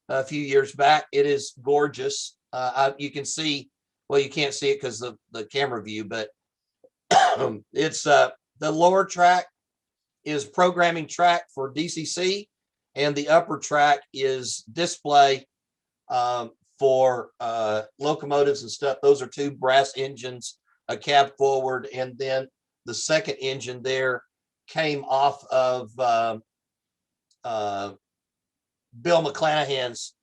a few years back. It is gorgeous. You can see, well, you can't see it because of the camera view, but it's the lower track is programming track for DCC, and the upper track is display for locomotives and stuff. Those are two brass engines, a cab forward, and then the second engine there came off of Bill McClanahan's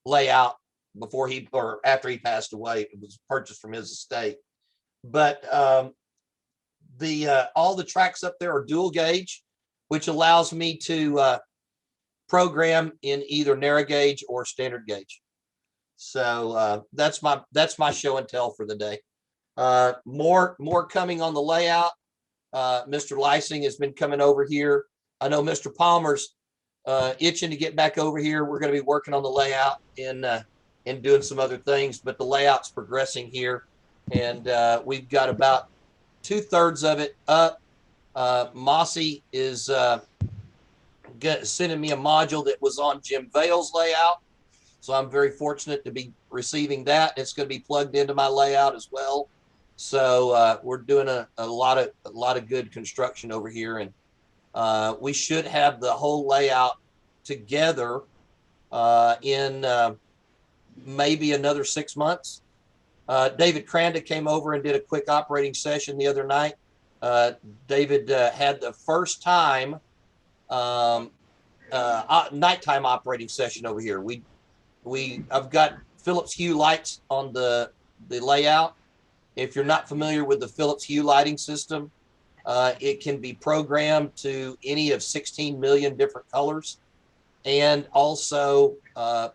layout before he or after he passed away. It was purchased from his estate. But all the tracks up there are dual gauge, which allows me to program in either narrow gauge or standard gauge. So that's my show and tell for the day. More coming on the layout. Mr. Lysing has been coming over here. I know Mr. Palmer's itching to get back over here. We're going to be working on the layout and doing some other things, but the layout's progressing here, and we've got about 2/3 of it up. Mossy is sending me a module that was on Jim Vale's layout, so I'm very fortunate to be receiving that. It's going to be plugged into my layout as well. So we're doing a lot of good construction over here, and we should have the whole layout together in maybe another 6 months. David Cranda came over and did a quick operating session the other night. David had the first time nighttime operating session over here. I've got Philips Hue lights on the layout. If you're not familiar with the Philips Hue lighting system, it can be programmed to any of 16 million different colors, and also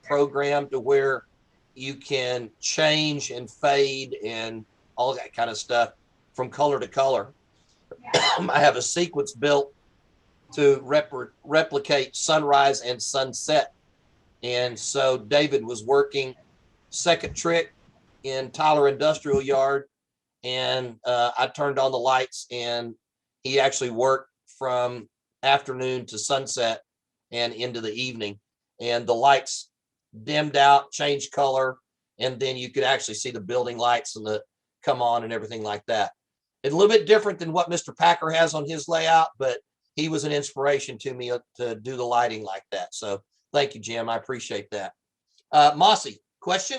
programmed to where you can change and fade and all that kind of stuff from color to color. I have a sequence built to replicate sunrise and sunset. And so David was working second trick in Tyler Industrial Yard, and I turned on the lights, and he actually worked from afternoon to sunset and into the evening, and the lights dimmed out, changed color, and then you could actually see the building lights and the come on and everything like that. It's a little bit different than what Mr. Packer has on his layout, but he was an inspiration to me to do the lighting like that. So thank you, Jim. I appreciate that. Mossy, question?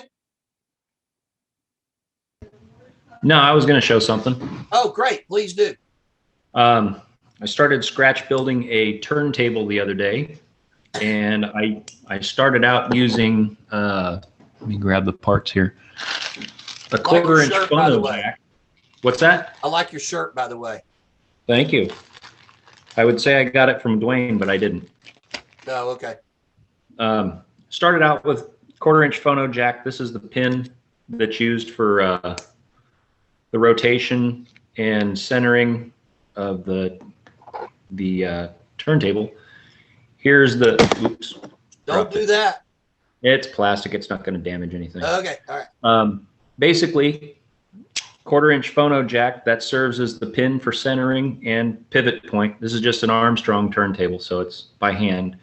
No, I was going to show something. Oh, great. Please do. I started scratch building a turntable the other day, and I started out using, let me grab the parts here. A 1/4 inch phono jack. What's that? I like your shirt, by the way. Thank you. I would say I got it from Dwayne, but I didn't. Oh, okay. Started out with 1/4 inch phono jack. This is the pin that's used for the rotation and centering of the turntable. Here's the, oops. Don't do that. It's plastic. It's not going to damage anything. Okay. All right. Basically, quarter-inch phono jack that serves as the pin for centering and pivot point. This is just an Armstrong turntable, so it's by hand.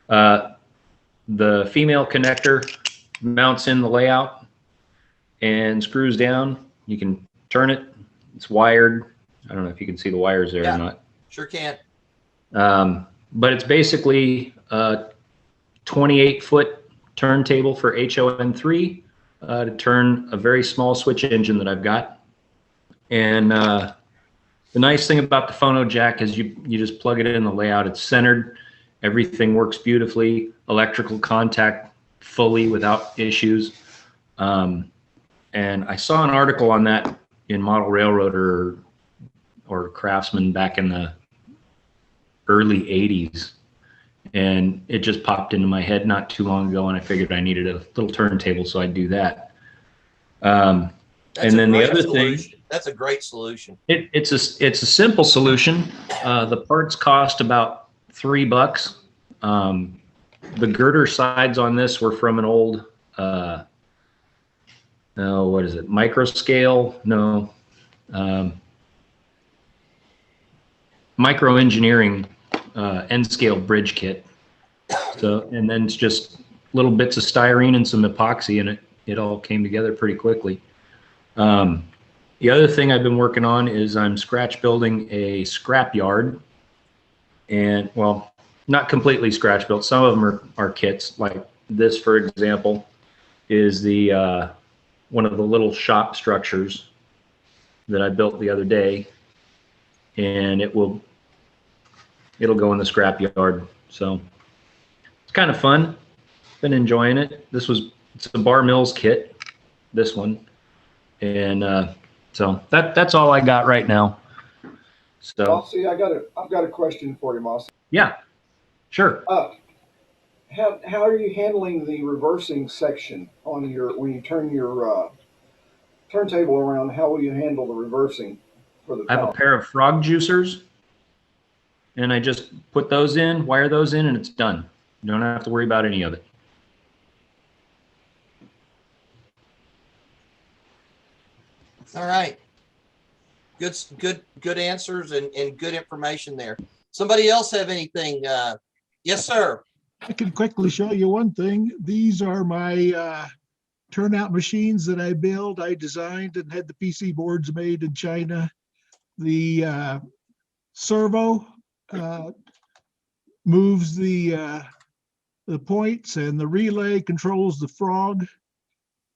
The female connector mounts in the layout and screws down. You can turn it. It's wired. I don't know if you can see the wires there or not. Sure can. But it's basically a 28-foot turntable for HON3 to turn a very small switch engine that I've got. And the nice thing about the phono jack is you just plug it in the layout. It's centered. Everything works beautifully. Electrical contact fully without issues. And I saw an article on that in Model Railroader or Craftsman back in the early 80s. And it just popped into my head not too long ago, and I figured I needed a little turntable, so I'd do that. And then the other thing, that's a great solution. It's a simple solution. The parts cost about $3. The girder sides on this were from an old, what is it? Microscale? No. Micro engineering end scale bridge kit. So, and then it's just little bits of styrene and some epoxy, and it all came together pretty quickly. The other thing I've been working on is I'm scratch building a scrap yard, and well, not completely scratch built. Some of them are kits. Like this, for example, is the one of the little shop structures that I built the other day, and it'll go in the scrap yard. So it's kind of fun. Been enjoying it. It's a Bar Mills kit, this one, and so that's all I got right now. So Mossy, I've got a question for you, Mossy. Yeah, sure. How are you handling the reversing section on when you turn your turntable around? How will you handle the reversing for the? I have a pair of frog juicers, and I just put those in, wire those in, and it's done. You don't have to worry about any of it. All right. Good answers and good information there. Somebody else have anything? Yes, sir. I can quickly show you one thing. These are my turnout machines that I built. I designed and had the PC boards made in China. The servo moves the points, and the relay controls the frog.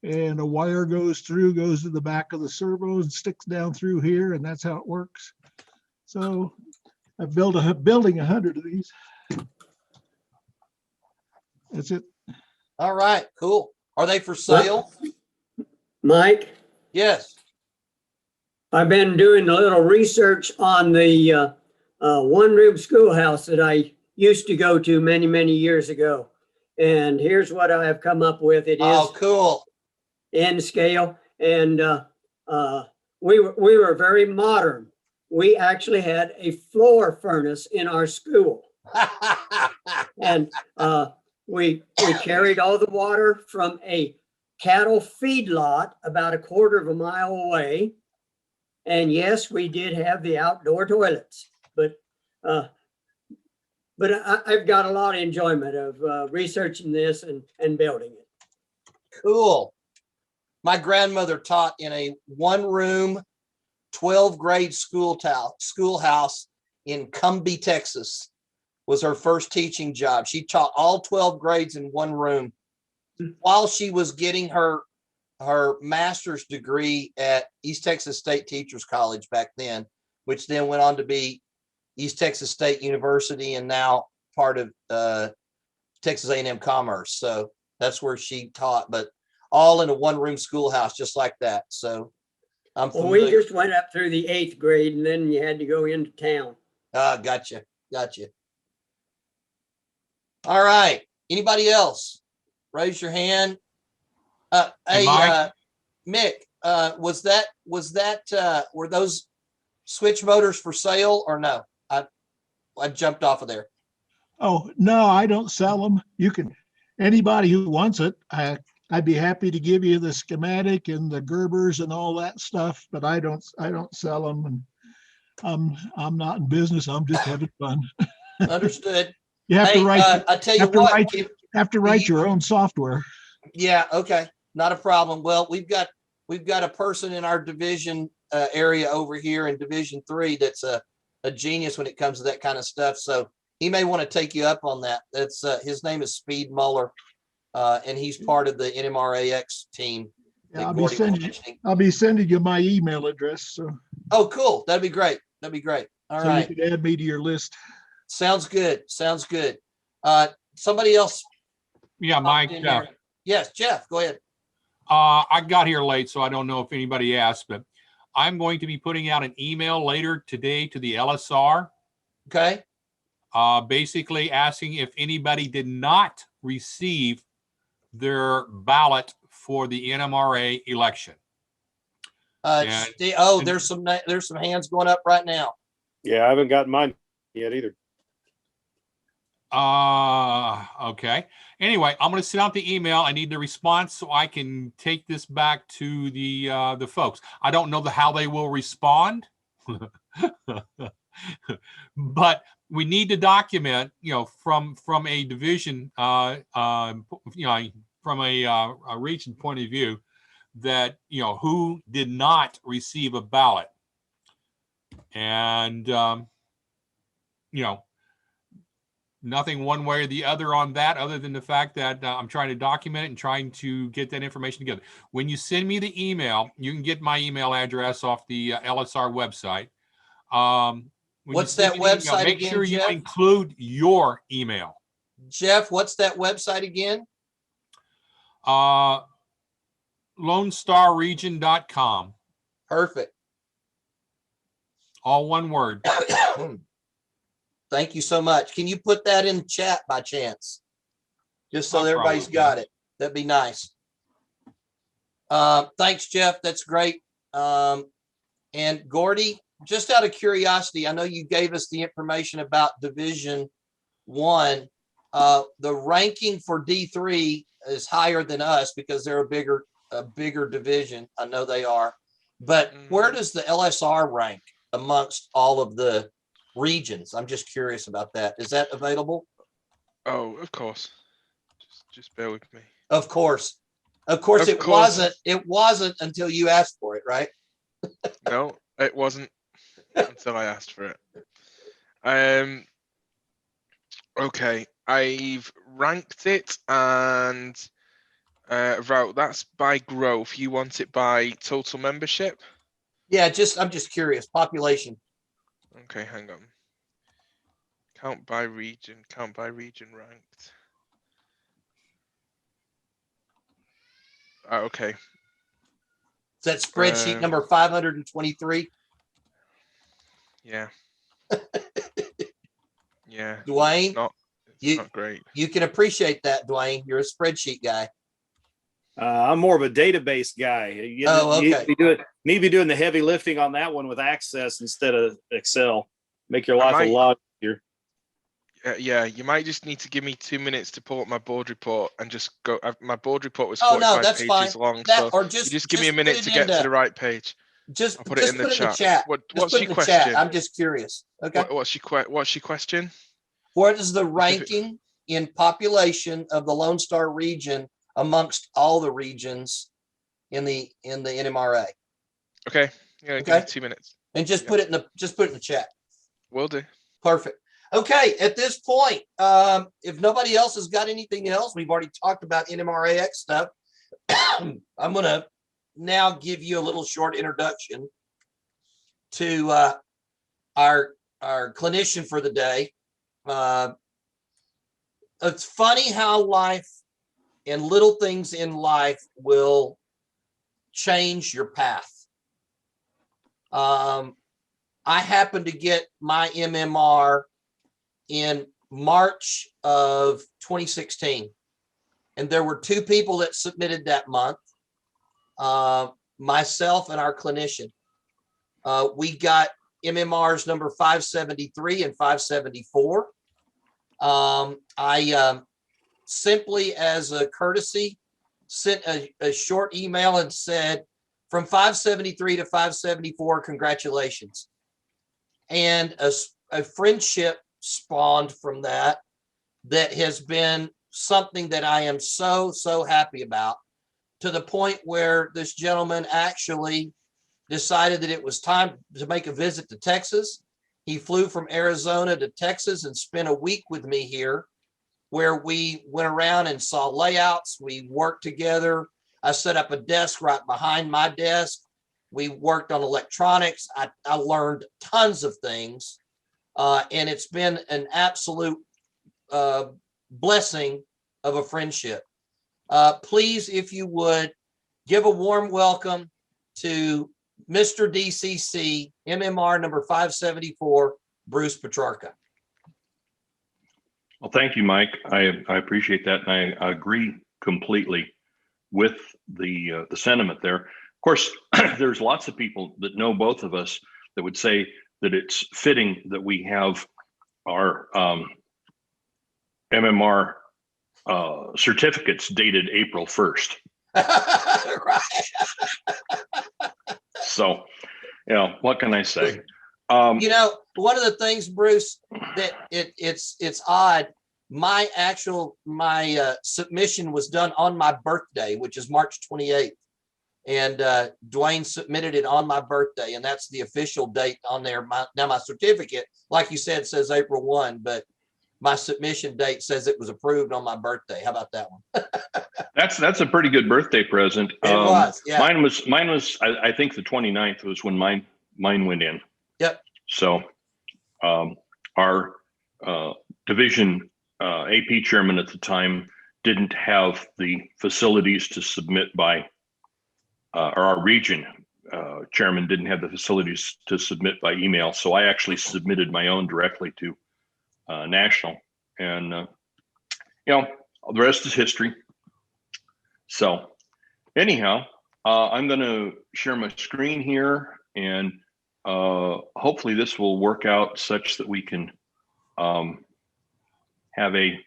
And a wire goes to the back of the servo and sticks down through here, and that's how it works. So I've building 100 of these. That's it. All right, cool. Are they for sale? Mike? Yes. I've been doing a little research on the one-room schoolhouse that I used to go to many, many years ago. And here's what I have come up with. It is cool. In scale. And we were very modern. We actually had a floor furnace in our school. And we carried all the water from a cattle feedlot about a quarter of a mile away. And yes, we did have the outdoor toilets, but I've got a lot of enjoyment of researching this and building it. Cool. My grandmother taught in a one-room, 12-grade schoolhouse in Cumbie, Texas. Was her first teaching job. She taught all 12 grades in one room while she was getting her master's degree at East Texas State Teachers College back then, which then went on to be East Texas State University and now part of Texas A&M Commerce. So that's where she taught, but all in a one-room schoolhouse just like that. So I'm familiar. Well, we just went up through the 8th grade and then you had to go into town. Gotcha. All right. Anybody else? Raise your hand. Mick, were those switch motors for sale or no? I jumped off of there. Oh, no, I don't sell them. Anybody who wants it, I'd be happy to give you the schematic and the Gerbers and all that stuff, but I don't sell them, and I'm not in business. I'm just having fun. Understood. You have to Hey, write. I tell you what, have to write your own software. yeah, okay, not a problem. Well, we've got a person in our division area over here in Division 3 that's a genius when it comes to that kind of stuff. So he may want to take you up on that. That's his name is Speed Muller, and he's part of the NMRAX team. Yeah, I'll be sending you my email address. So. Oh, cool. That'd be great. That'd be great. All right. You can add me to your list. Sounds good. Sounds good. Somebody else. Yeah, Mike. Yes, Jeff, go ahead. I got here late, so I don't know if anybody asked, but I'm going to be putting out an email later today to the LSR. Okay. Basically asking if anybody did not receive their ballot for the NMRA election. There's some hands going up right now. Yeah, I haven't gotten mine yet either. Okay. Anyway, I'm going to send out the email. I need the response so I can take this back to the folks. I don't know how they will respond, but we need to document, from a division, from a region point of view, that who did not receive a ballot, and nothing one way or the other on that, other than the fact that I'm trying to document it and trying to get that information together. When you send me the email, you can get my email address off the LSR website. What's that website make again, sure you Jeff? include your email. Jeff, what's that website again? LoneStarRegion.com. Perfect. All one word. Thank you so much. Can you put that in chat by chance? Just so No everybody's problem. got it. That'd be nice. Thanks, Jeff. That's great. And Gordy, just out of curiosity, I know you gave us the information about Division 1. The ranking for D3 is higher than us because they're a bigger division. I know they are. But where does the LSR rank amongst all of the regions? I'm just curious about that. Is that available? Oh, of course. Just bear with me. Of course. It wasn't until you asked for it, right? No, it wasn't until I asked for it. Okay, I've ranked it, and right, that's by growth. You want it by total membership? Yeah, I'm just curious. Population. Okay, hang on. Count by region ranked. Okay. Is that spreadsheet number 523? Yeah. Yeah. Dwayne, it's not great. You can appreciate that, Dwayne. You're a spreadsheet guy. I'm more of a database guy. You need to be doing the heavy lifting on that one with Access instead of Excel. Make your life a lot easier. Yeah, you might just need to give me 2 minutes to pull up my board report and just go. My board report was 45 pages long, so just give me a minute to get to the right page. I'll put it in the chat. What's your question? I'm just curious. Okay. What's your question? What is the ranking in population of the Lone Star region amongst all the regions in the NMRA? Okay. Yeah. Okay. Give me 2 minutes. And just put it in the chat. Will do. Perfect. Okay, at this point, if nobody else has got anything else, we've already talked about NMRAX stuff. I'm going to now give you a little short introduction to our clinician for the day. It's funny how life and little things in life will change your path. I happened to get my MMR in March of 2016. And there were 2 people that submitted that month, myself and our clinician. We got MMRs number 573 and 574. I simply, as a courtesy, sent a short email and said, from 573 to 574, congratulations. And a friendship spawned from that has been something that I am so happy about, to the point where this gentleman actually decided that it was time to make a visit to Texas. He flew from Arizona to Texas and spent a week with me here, where we went around and saw layouts. We worked together. I set up a desk right behind my desk. We worked on electronics. I learned tons of things. And it's been an absolute blessing of a friendship. Please, if you would, give a warm welcome to Mr. DCC, MMR number 574, Bruce Petraca. Well, thank you, Mike. I appreciate that, and I agree completely with the sentiment there. Of course, there's lots of people that know both of us that would say that it's fitting that we have our MMR certificates dated April 1st. Right. So, what can I say? One of the things, Bruce, that it's odd. My submission was done on my birthday, which is March 28th. And Dwayne submitted it on my birthday, and that's the official date on there. Now my certificate, like you said, says April 1, but my submission date says it was approved on my birthday. How about that one? That's a pretty good birthday present. It was, yeah. Mine was I think the 29th was when mine went in. Yep. So our division AP chairman at the time didn't have the facilities to submit by, or our region chairman didn't have the facilities to submit by email. So I actually submitted my own directly to national, and the rest is history. So anyhow, I'm going to share my screen here, and hopefully this will work out such that we can have a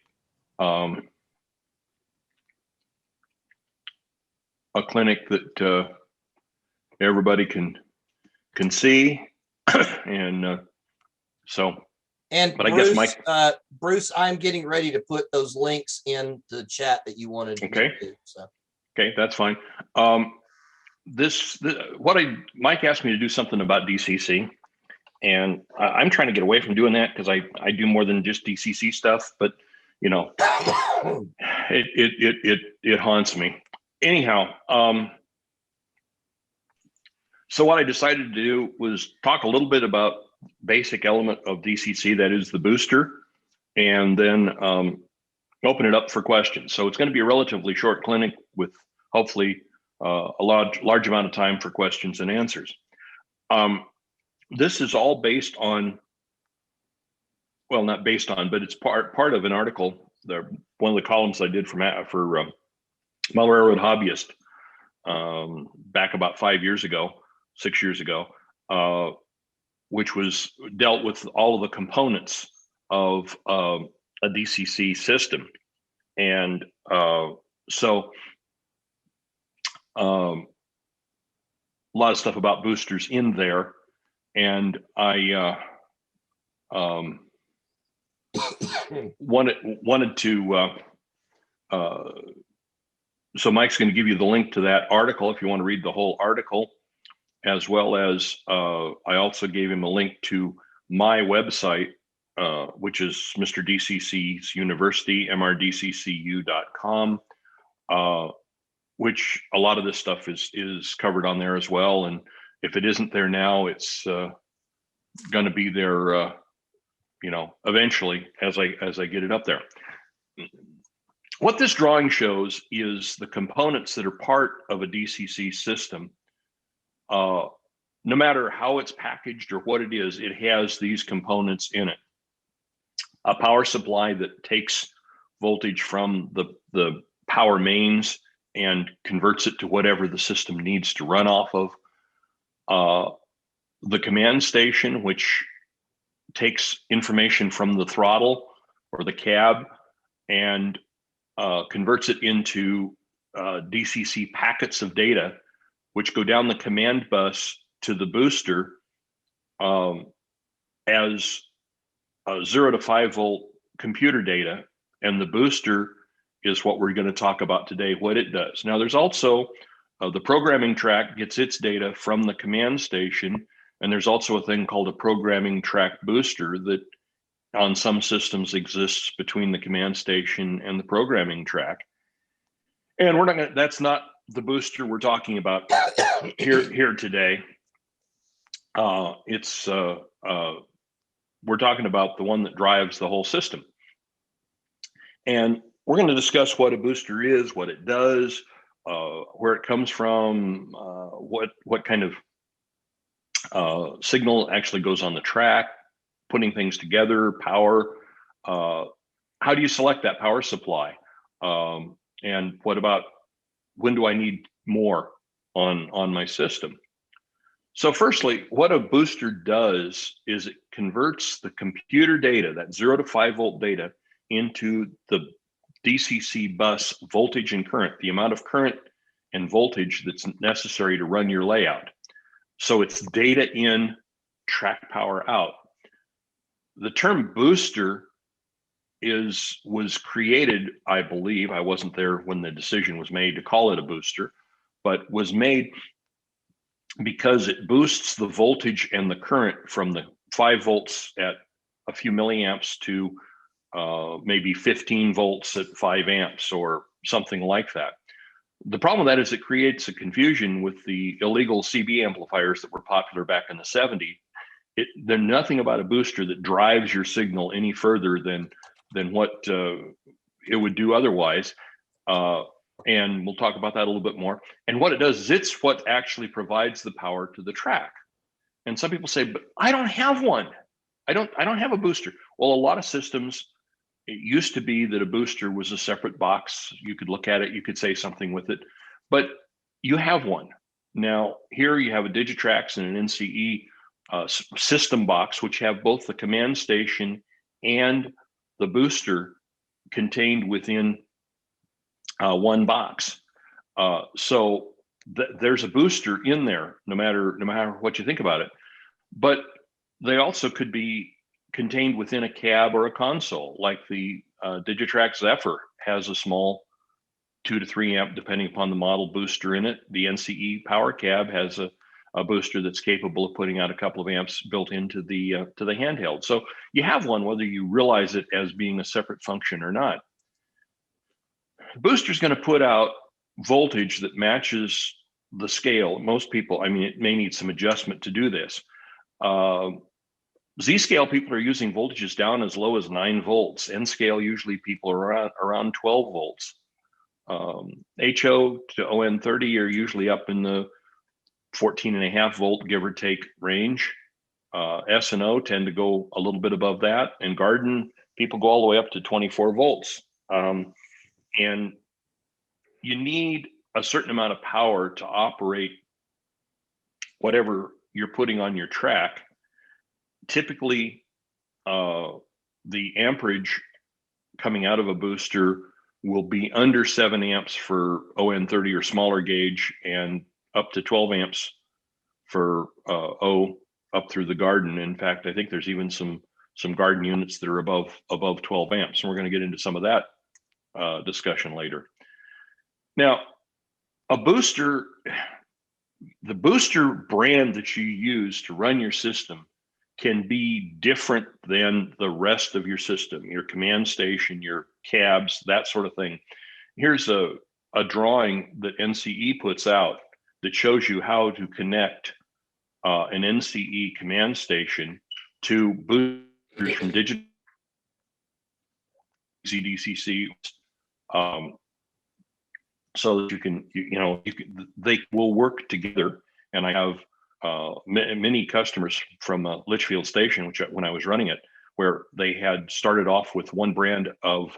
clinic that everybody can see, and so. And but Bruce, I guess Bruce, I'm getting ready to put those links in the chat that you wanted to okay. do, so. Okay, that's fine. Mike asked me to do something about DCC, and I'm trying to get away from doing that because I do more than just DCC stuff. But it haunts me. Anyhow, so what I decided to do was talk a little bit about basic element of DCC, that is the booster, and then open it up for questions. So it's going to be a relatively short clinic with hopefully a large amount of time for questions and answers. This is all based on, well, not based on, but it's part of an article, one of the columns I did for Mile Railroad Hobbyist back about 6 years ago, which was dealt with all of the components of a DCC system. And so a lot of stuff about boosters in there. And I wanted to, so Mike's going to give you the link to that article if you want to read the whole article, as well as I also gave him a link to my website, which is Mr. DCC's University, mrdccu.com, which a lot of this stuff is covered on there as well. And if it isn't there now, it's going to be there, eventually as I get it up there. What this drawing shows is the components that are part of a DCC system. No matter how it's packaged or what it is, it has these components in it. A power supply that takes voltage from the power mains and converts it to whatever the system needs to run off of. The command station, which takes information from the throttle or the cab and converts it into DCC packets of data, which go down the command bus to the booster as 0 to 5 volt computer data. And the booster is what we're going to talk about today, what it does. Now, there's also the programming track gets its data from the command station. And there's also a thing called a programming track booster that on some systems exists between the command station and the programming track. And we're not going to, that's not the booster we're talking about here today. We're talking about the one that drives the whole system. And we're going to discuss what a booster is, what it does, where it comes from, what kind of signal actually goes on the track, putting things together, power. How do you select that power supply? And what about when do I need more on my system? So firstly, what a booster does is it converts the computer data, that 0 to 5 volt data, into the DCC bus voltage and current, the amount of current and voltage that's necessary to run your layout. So it's data in, track power out. The term booster was created, I believe, I wasn't there when the decision was made to call it a booster, but was made because it boosts the voltage and the current from the 5 volts at a few milliamps to maybe 15 volts at 5 amps or something like that. The problem with that is it creates a confusion with the illegal CB amplifiers that were popular back in the 70s. There's nothing about a booster that drives your signal any further than what it would do otherwise. And we'll talk about that a little bit more. And what it does is it's what actually provides the power to the track. And some people say, but I don't have one. I don't have a booster. Well, a lot of systems, it used to be that a booster was a separate box. You could look at it, you could say something with it, but you have one. Now, here you have a Digitrax and an NCE system box, which have both the command station and the booster contained within one box. So there's a booster in there, no matter what you think about it. But they also could be contained within a cab or a console, like the Digitrax Zephyr has a small 2 to 3 amp, depending upon the model, booster in it. The NCE Power Cab has a booster that's capable of putting out a couple of amps built into the handheld. So you have one, whether you realize it as being a separate function or not. The booster is going to put out voltage that matches the scale. Most people, I mean, it may need some adjustment to do this. Z-scale people are using voltages down as low as 9 volts. N-scale, usually people are around 12 volts. HO to ON30 are usually up in the 14.5 volt, give or take, range. S and O tend to go a little bit above that. And garden, people go all the way up to 24 volts. And you need a certain amount of power to operate whatever you're putting on your track. Typically, the amperage coming out of a booster will be under 7 amps for ON30 or smaller gauge, and up to 12 amps for O up through the garden. In fact, I think there's even some garden units that are above 12 amps, and we're going to get into some of that discussion later. Now, a booster, the booster brand that you use to run your system can be different than the rest of your system, your command station, your cabs, that sort of thing. Here's a drawing that NCE puts out that shows you how to connect an NCE command station to boosters from digital DCC, so that you can, they will work together. And I have many customers from Litchfield Station, which when I was running it, where they had started off with one brand of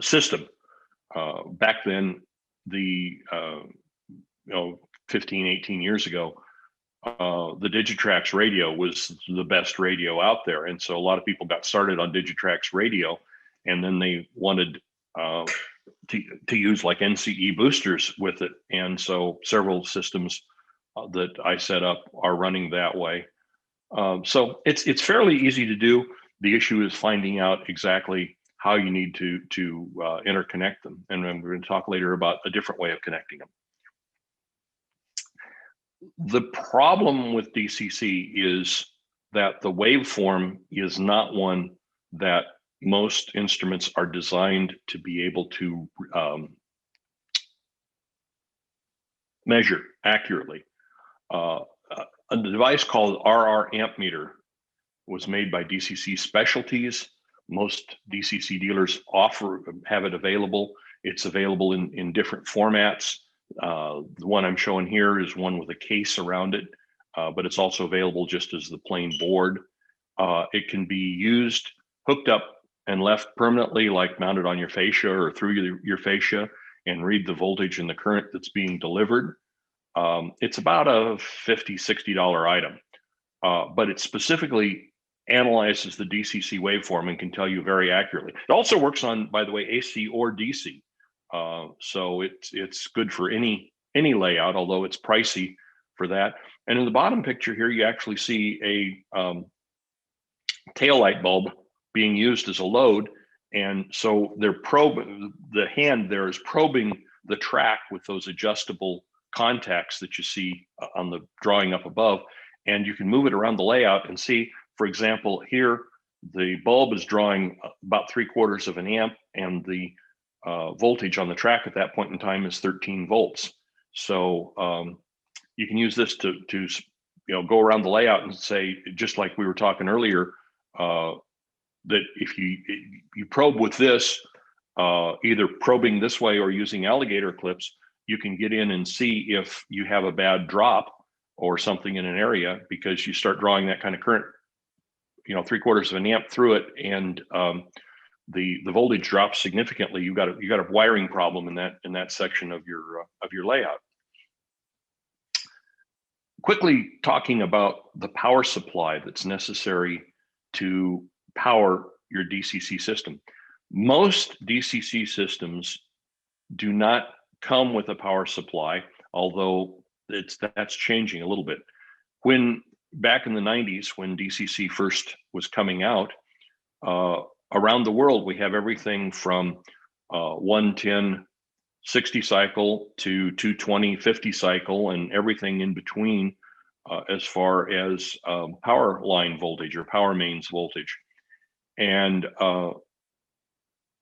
system. Back then, the 15, 18 years ago, the Digitrax radio was the best radio out there. And so a lot of people got started on Digitrax radio, and then they wanted to use like NCE boosters with it. And so several systems that I set up are running that way. So it's fairly easy to do. The issue is finding out exactly how you need to interconnect them. And then we're going to talk later about a different way of connecting them. The problem with DCC is that the waveform is not one that most instruments are designed to be able to measure accurately. A device called RR amp meter was made by DCC Specialties. Most DCC dealers have it available. It's available in different formats. The one I'm showing here is one with a case around it, but it's also available just as the plain board. It can be used, hooked up and left permanently, like mounted on your fascia or through your fascia, and read the voltage and the current that's being delivered. It's about a $50, $60 item, but it specifically analyzes the DCC waveform and can tell you very accurately. It also works on, by the way, AC or DC. So it's good for any layout, although it's pricey for that. And in the bottom picture here, you actually see a tail light bulb being used as a load. And so the hand there is probing the track with those adjustable contacts that you see on the drawing up above. And you can move it around the layout and see, for example, here, the bulb is drawing about 3/4 of an amp, and the voltage on the track at that point in time is 13 volts. So you can use this to go around the layout and say, just like we were talking earlier, that if you probe with this, either probing this way or using alligator clips, you can get in and see if you have a bad drop or something in an area, because you start drawing that kind of current, 3/4 of an amp through it, and the voltage drops significantly. You got a wiring problem in that section of your layout. Quickly talking about the power supply that's necessary to power your DCC system. Most DCC systems do not come with a power supply, although that's changing a little bit. Back in the 90s, when DCC first was coming out, around the world, we have everything from 110 60 cycle to 220 50 cycle, and everything in between as far as power line voltage or power mains voltage. And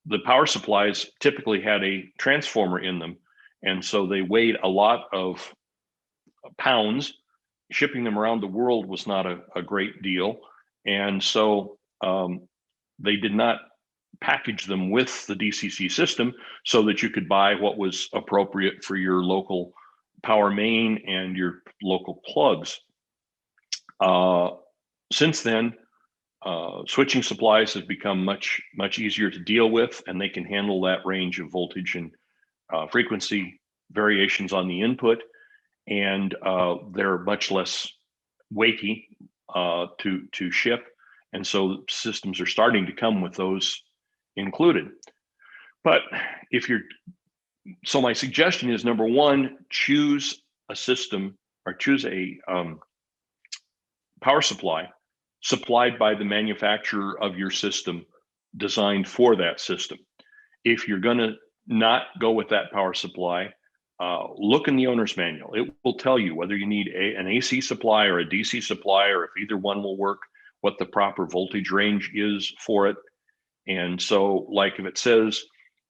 the power supplies typically had a transformer in them, and so they weighed a lot of pounds. Shipping them around the world was not a great deal, and so they did not package them with the DCC system so that you could buy what was appropriate for your local power main and your local plugs. Since then, switching supplies have become much easier to deal with, and they can handle that range of voltage and frequency variations on the input, and they're much less weighty to ship, and so systems are starting to come with those included. But so my suggestion is, number one, choose a system or choose a power supply supplied by the manufacturer of your system, designed for that system. If you're going to not go with that power supply, look in the owner's manual. It will tell you whether you need an AC supply or a DC supply, or if either one will work, what the proper voltage range is for it. And so, like if it says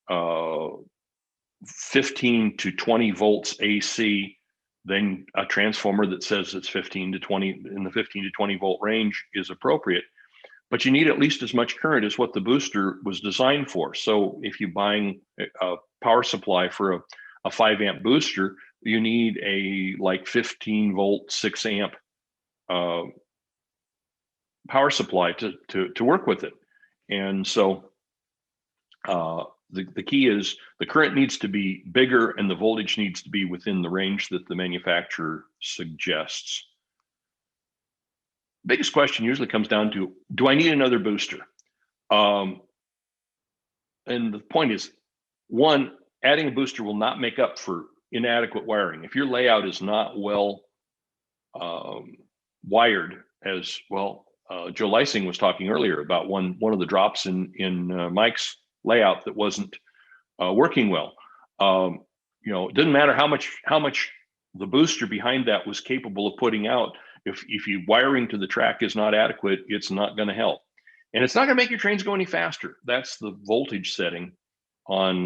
15 to 20 volts AC, then a transformer that says it's 15 to 20 in the 15 to 20 volt range is appropriate. But you need at least as much current as what the booster was designed for. So if you're buying a power supply for a 5 amp booster, you need a 15 volt, 6 amp power supply to work with it. And so the key is the current needs to be bigger and the voltage needs to be within the range that the manufacturer suggests. Biggest question usually comes down to, do I need another booster? and the point is, one, adding a booster will not make up for inadequate wiring. If your layout is not well wired, as well, Joe Lysing was talking earlier about one of the drops in Mike's layout that wasn't working well. It doesn't matter how much the booster behind that was capable of putting out. If you wiring to the track is not adequate, it's not going to help, and it's not going to make your trains go any faster. That's the voltage setting on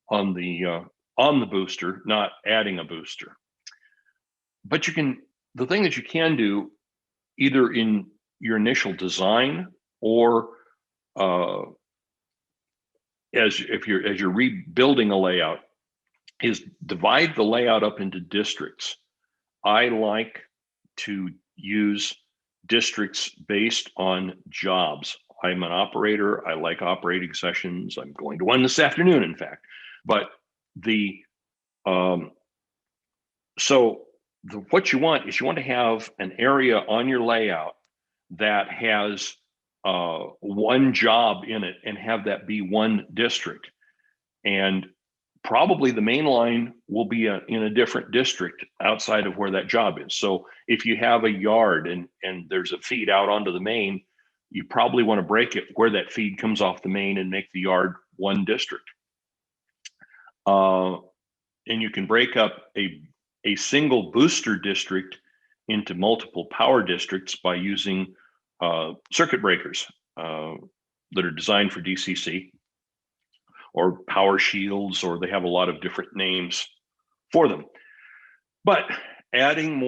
the booster, not adding a booster. But the thing that you can do, either in your initial design or as you're rebuilding a layout, is divide the layout up into districts. I like to use districts based on jobs. I'm an operator. I like operating sessions. I'm going to one this afternoon, in fact. But what you want is you want to have an area on your layout that has one job in it, and have that be one district. And probably the main line will be in a different district outside of where that job is. So if you have a yard and there's a feed out onto the main, you probably want to break it where that feed comes off the main and make the yard one district. And you can break up a single booster district into multiple power districts by using circuit breakers that are designed for DCC, or power shields, or they have a lot of different names for them. But adding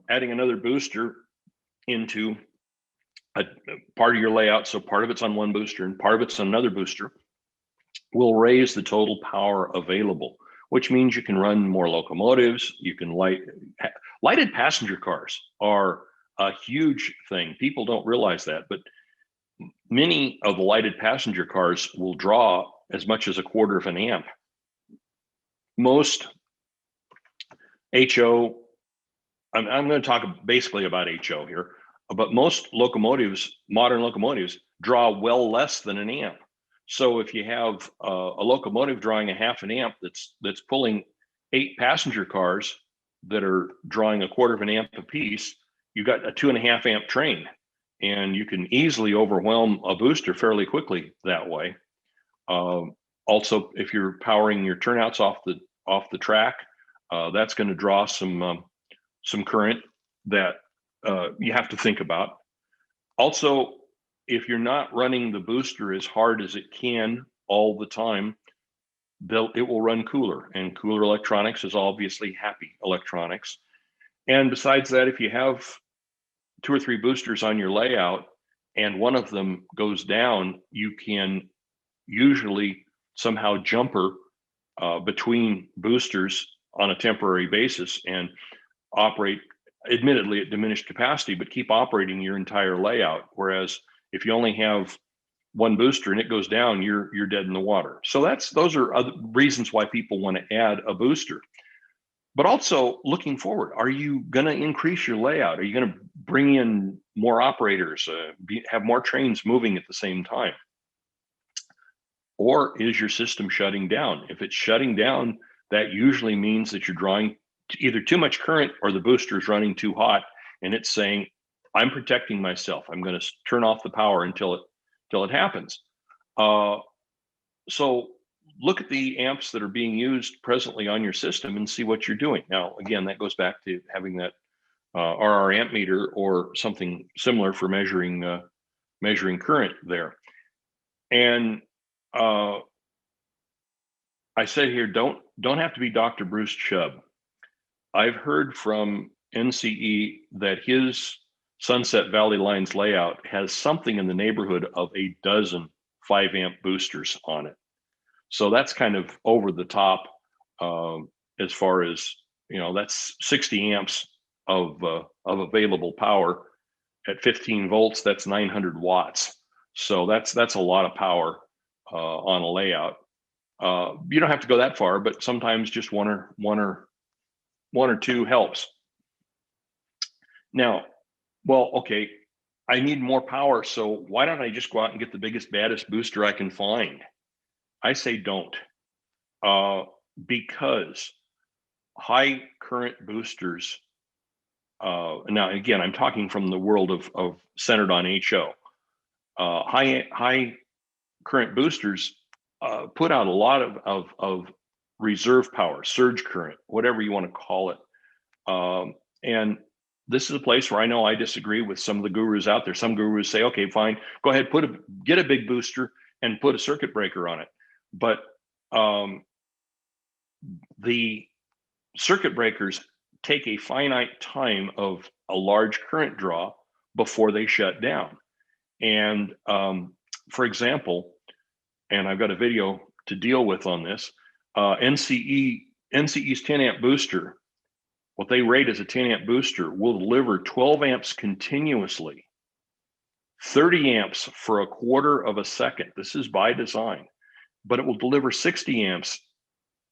another booster into a part of your layout, so part of it's on one booster and part of it's on another booster, will raise the total power available, which means you can run more locomotives. You can lighted passenger cars are a huge thing. People don't realize that, but many of the lighted passenger cars will draw as much as 1/4 of an amp. Most HO, I'm going to talk basically about HO here, but most locomotives, modern locomotives, draw well less than an amp. So if you have a locomotive drawing 1/2 an amp that's pulling 8 passenger cars that are drawing 1/4 of an amp apiece, you got a 2.5 amp train, and you can easily overwhelm a booster fairly quickly that way. Also, if you're powering your turnouts off the track, that's going to draw some current that you have to think about. Also, if you're not running the booster as hard as it can all the time, it will run cooler, and cooler electronics is obviously happy electronics. And besides that, if you have 2 or 3 boosters on your layout and one of them goes down, you can usually somehow jumper between boosters on a temporary basis and operate, admittedly at diminished capacity, but keep operating your entire layout. Whereas if you only have one booster and it goes down, you're dead in the water. So those are other reasons why people want to add a booster. But also looking forward, are you going to increase your layout? Are you going to bring in more operators, have more trains moving at the same time? Or is your system shutting down? If it's shutting down, that usually means that you're drawing either too much current or the booster is running too hot, and it's saying, I'm protecting myself. I'm going to turn off the power until it happens. So look at the amps that are being used presently on your system and see what you're doing. Now, again, that goes back to having that RR amp meter or something similar for measuring current there. And I said here, don't have to be Dr. Bruce Chubb. I've heard from NCE that his Sunset Valley Lines layout has something in the neighborhood of 12 5-amp boosters on it. So that's kind of over the top as far as, that's 60 amps of available power at 15 volts. That's 900 watts. So that's a lot of power on a layout. You don't have to go that far, but sometimes just one or two helps. Now, well, okay, I need more power, so why don't I just go out and get the biggest, baddest booster I can find? I say don't, because high current boosters. Now, again, I'm talking from the world of centered on HO. High current boosters put out a lot of reserve power, surge current, whatever you want to call it. And this is a place where I know I disagree with some of the gurus out there. Some gurus say, okay, fine, go ahead, get a big booster and put a circuit breaker on it. But the circuit breakers take a finite time of a large current draw before they shut down. And for example, and I've got a video to deal with on this, NCE's 10 amp booster, what they rate as a 10 amp booster, will deliver 12 amps continuously, 30 amps for a quarter of a second. This is by design, but it will deliver 60 amps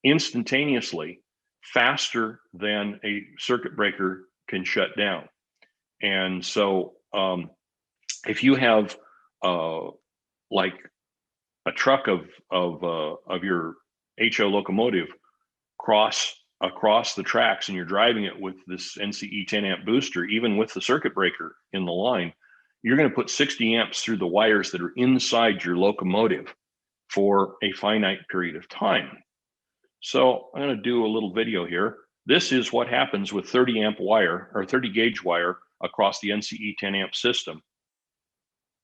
instantaneously, faster than a circuit breaker can shut down. And so if you have like a truck of your HO locomotive across the tracks, and you're driving it with this NCE 10 amp booster, even with the circuit breaker in the line, you're going to put 60 amps through the wires that are inside your locomotive for a finite period of time. So I'm going to do a little video here. This is what happens with 30 amp wire or 30 gauge wire across the NCE 10 amp system.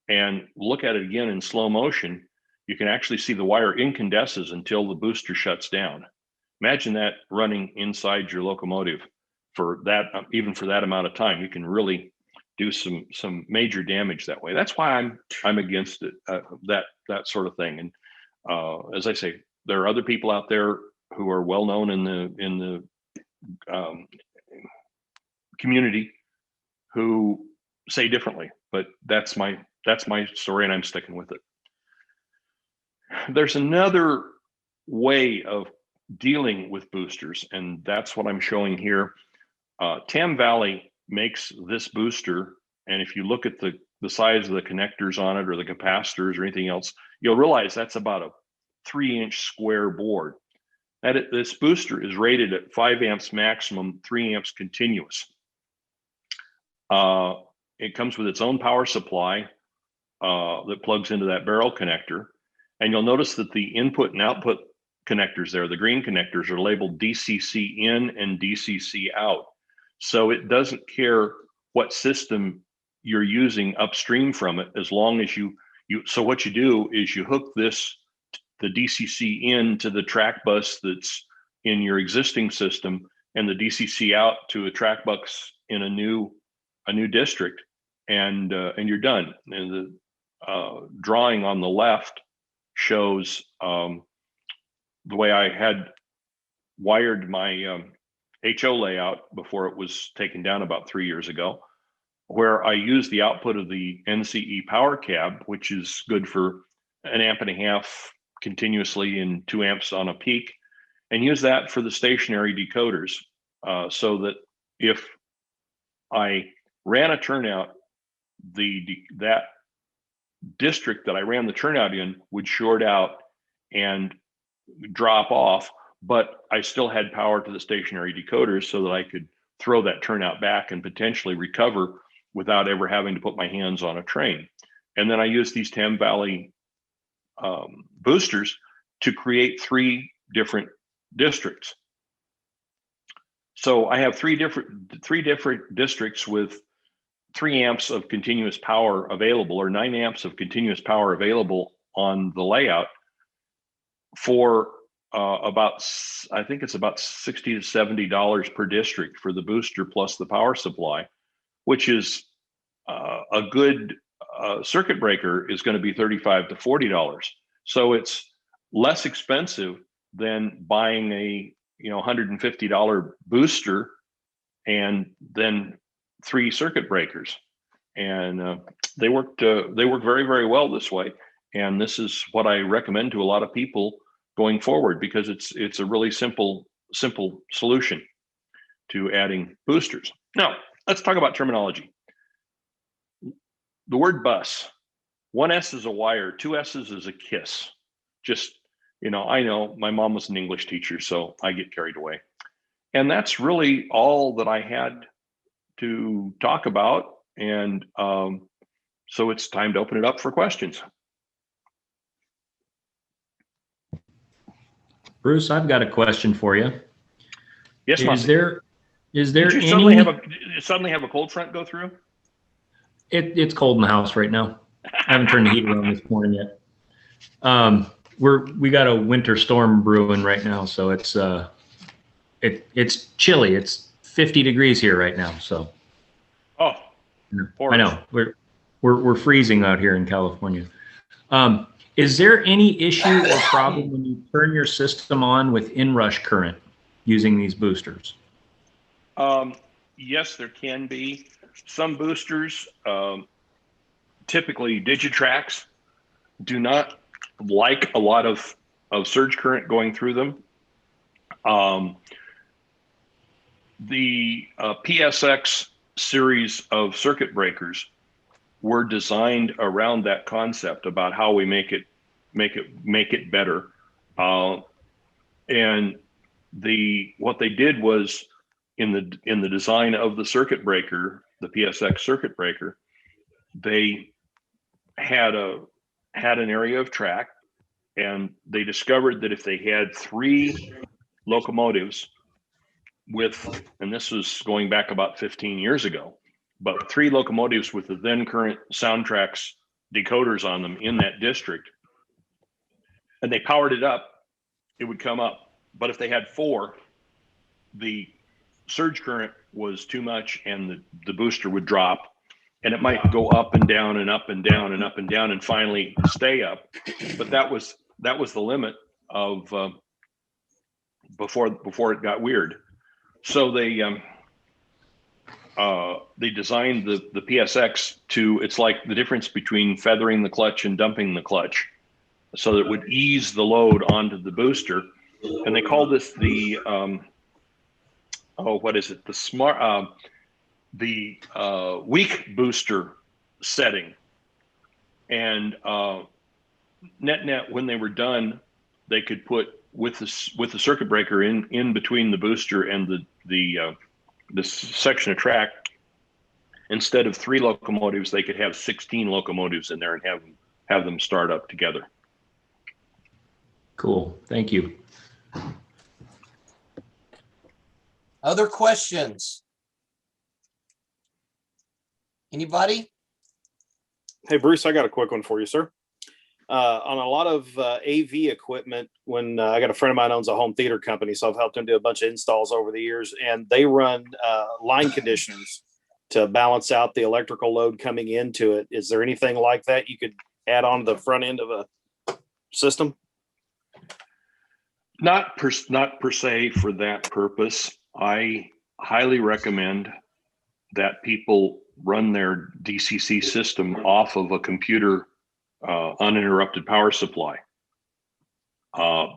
And look at it again in slow motion. You can actually see the wire incandesces until the booster shuts down. Imagine that running inside your locomotive for that, even for that amount of time. You can really do some major damage that way. That's why I'm against it, that sort of thing. And as I say, there are other people out there who are well known in the community who say differently, but that's my story, and I'm sticking with it. There's another way of dealing with boosters, and that's what I'm showing here. Tam Valley makes this booster, and if you look at the size of the connectors on it or the capacitors or anything else, you'll realize that's about a 3-inch square board. This booster is rated at 5 amps maximum, 3 amps continuous. It comes with its own power supply that plugs into that barrel connector. And you'll notice that the input and output connectors there, the green connectors, are labeled DCC in and DCC out. So it doesn't care what system you're using upstream from it, as long as so what you do is you hook the DCC in to the track bus that's in your existing system, and the DCC out to a track bus in a new district, and you're done. And the drawing on the left shows the way I had wired my HO layout before it was taken down about 3 years ago, where I used the output of the NCE power cab, which is good for 1.5 amps continuously and 2 amps on a peak, and use that for the stationary decoders, so that if I ran a turnout, that district that I ran the turnout in would short out and drop off, but I still had power to the stationary decoders so that I could throw that turnout back and potentially recover without ever having to put my hands on a train. And then I used these Tam Valley boosters to create 3 different districts. So I have three different districts with 3 amps of continuous power available, or 9 amps of continuous power available on the layout for I think it's about $60 to $70 per district for the booster plus the power supply, which is a good circuit breaker is going to be $35 to $40. So it's less expensive than buying a $150 booster and then 3 circuit breakers. And they work very, very well this way. And this is what I recommend to a lot of people going forward, because it's a really simple solution to adding boosters. Now, let's talk about terminology. The word bus, 1 S is a wire, 2 S's is a kiss. Just I know my mom was an English teacher, so I get carried away. And that's really all that I had to talk about. And so it's time to open it up for questions. Bruce, I've got a question for you. Yes, Is Monty. there Did you any? suddenly have a cold front go through? It's cold in the house right now. I haven't turned the heater on this morning yet. We got a winter storm brewing right now, so it's chilly. It's 50 degrees here right now. So oh, I know we're freezing out here in California. Is there any issue or problem when you turn your system on with inrush current using these boosters? Yes, there can be. Some boosters, typically Digitrax, do not like a lot of surge current going through them. The PSX series of circuit breakers were designed around that concept about how we make it better. And what they did was in the design of the circuit breaker, the PSX circuit breaker, they had an area of track, and they discovered that if they had 3 locomotives and this was going back about 15 years ago, but 3 locomotives with the then current Soundtrax decoders on them in that district, and they powered it up, it would come up. But if they had 4, the surge current was too much and the booster would drop, and it might go up and down and up and down and up and down and finally stay up. But that was the limit of before it got weird. So they designed the PSX to, it's like the difference between feathering the clutch and dumping the clutch, so that it would ease the load onto the booster. And they call this the what is it? The smart weak booster setting. And net when they were done, they could put with the circuit breaker in between the booster and the section of track, instead of 3 locomotives, they could have 16 locomotives in there and have them start up together. Cool. Thank you. Other questions? Anybody? Hey, Bruce, I got a quick one for you, sir. On a lot of AV equipment, when I got a friend of mine owns a home theater company, so I've helped him do a bunch of installs over the years, and they run line conditioners to balance out the electrical load coming into it. Is there anything like that you could add on to the front end of a system? Not per se for that purpose. I highly recommend that people run their DCC system off of a computer uninterrupted power supply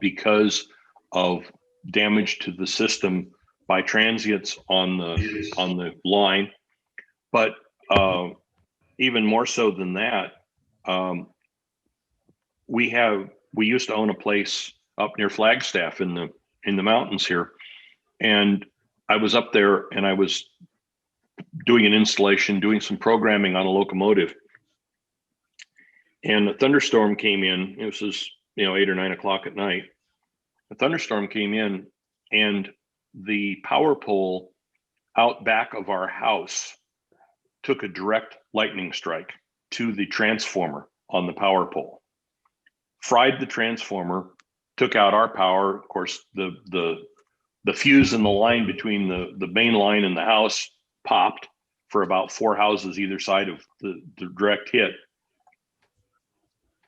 because of damage to the system by transients on the line. But even more so than that, we used to own a place up near Flagstaff in the mountains here, and I was up there and I was doing an installation, doing some programming on a locomotive, and a thunderstorm came in. It was 8 or 9 o'clock at night. A thunderstorm came in, and the power pole out back of our house took a direct lightning strike to the transformer on the power pole, fried the transformer, took out our power. Of course, the fuse in the line between the main line and the house popped for about 4 houses either side of the direct hit.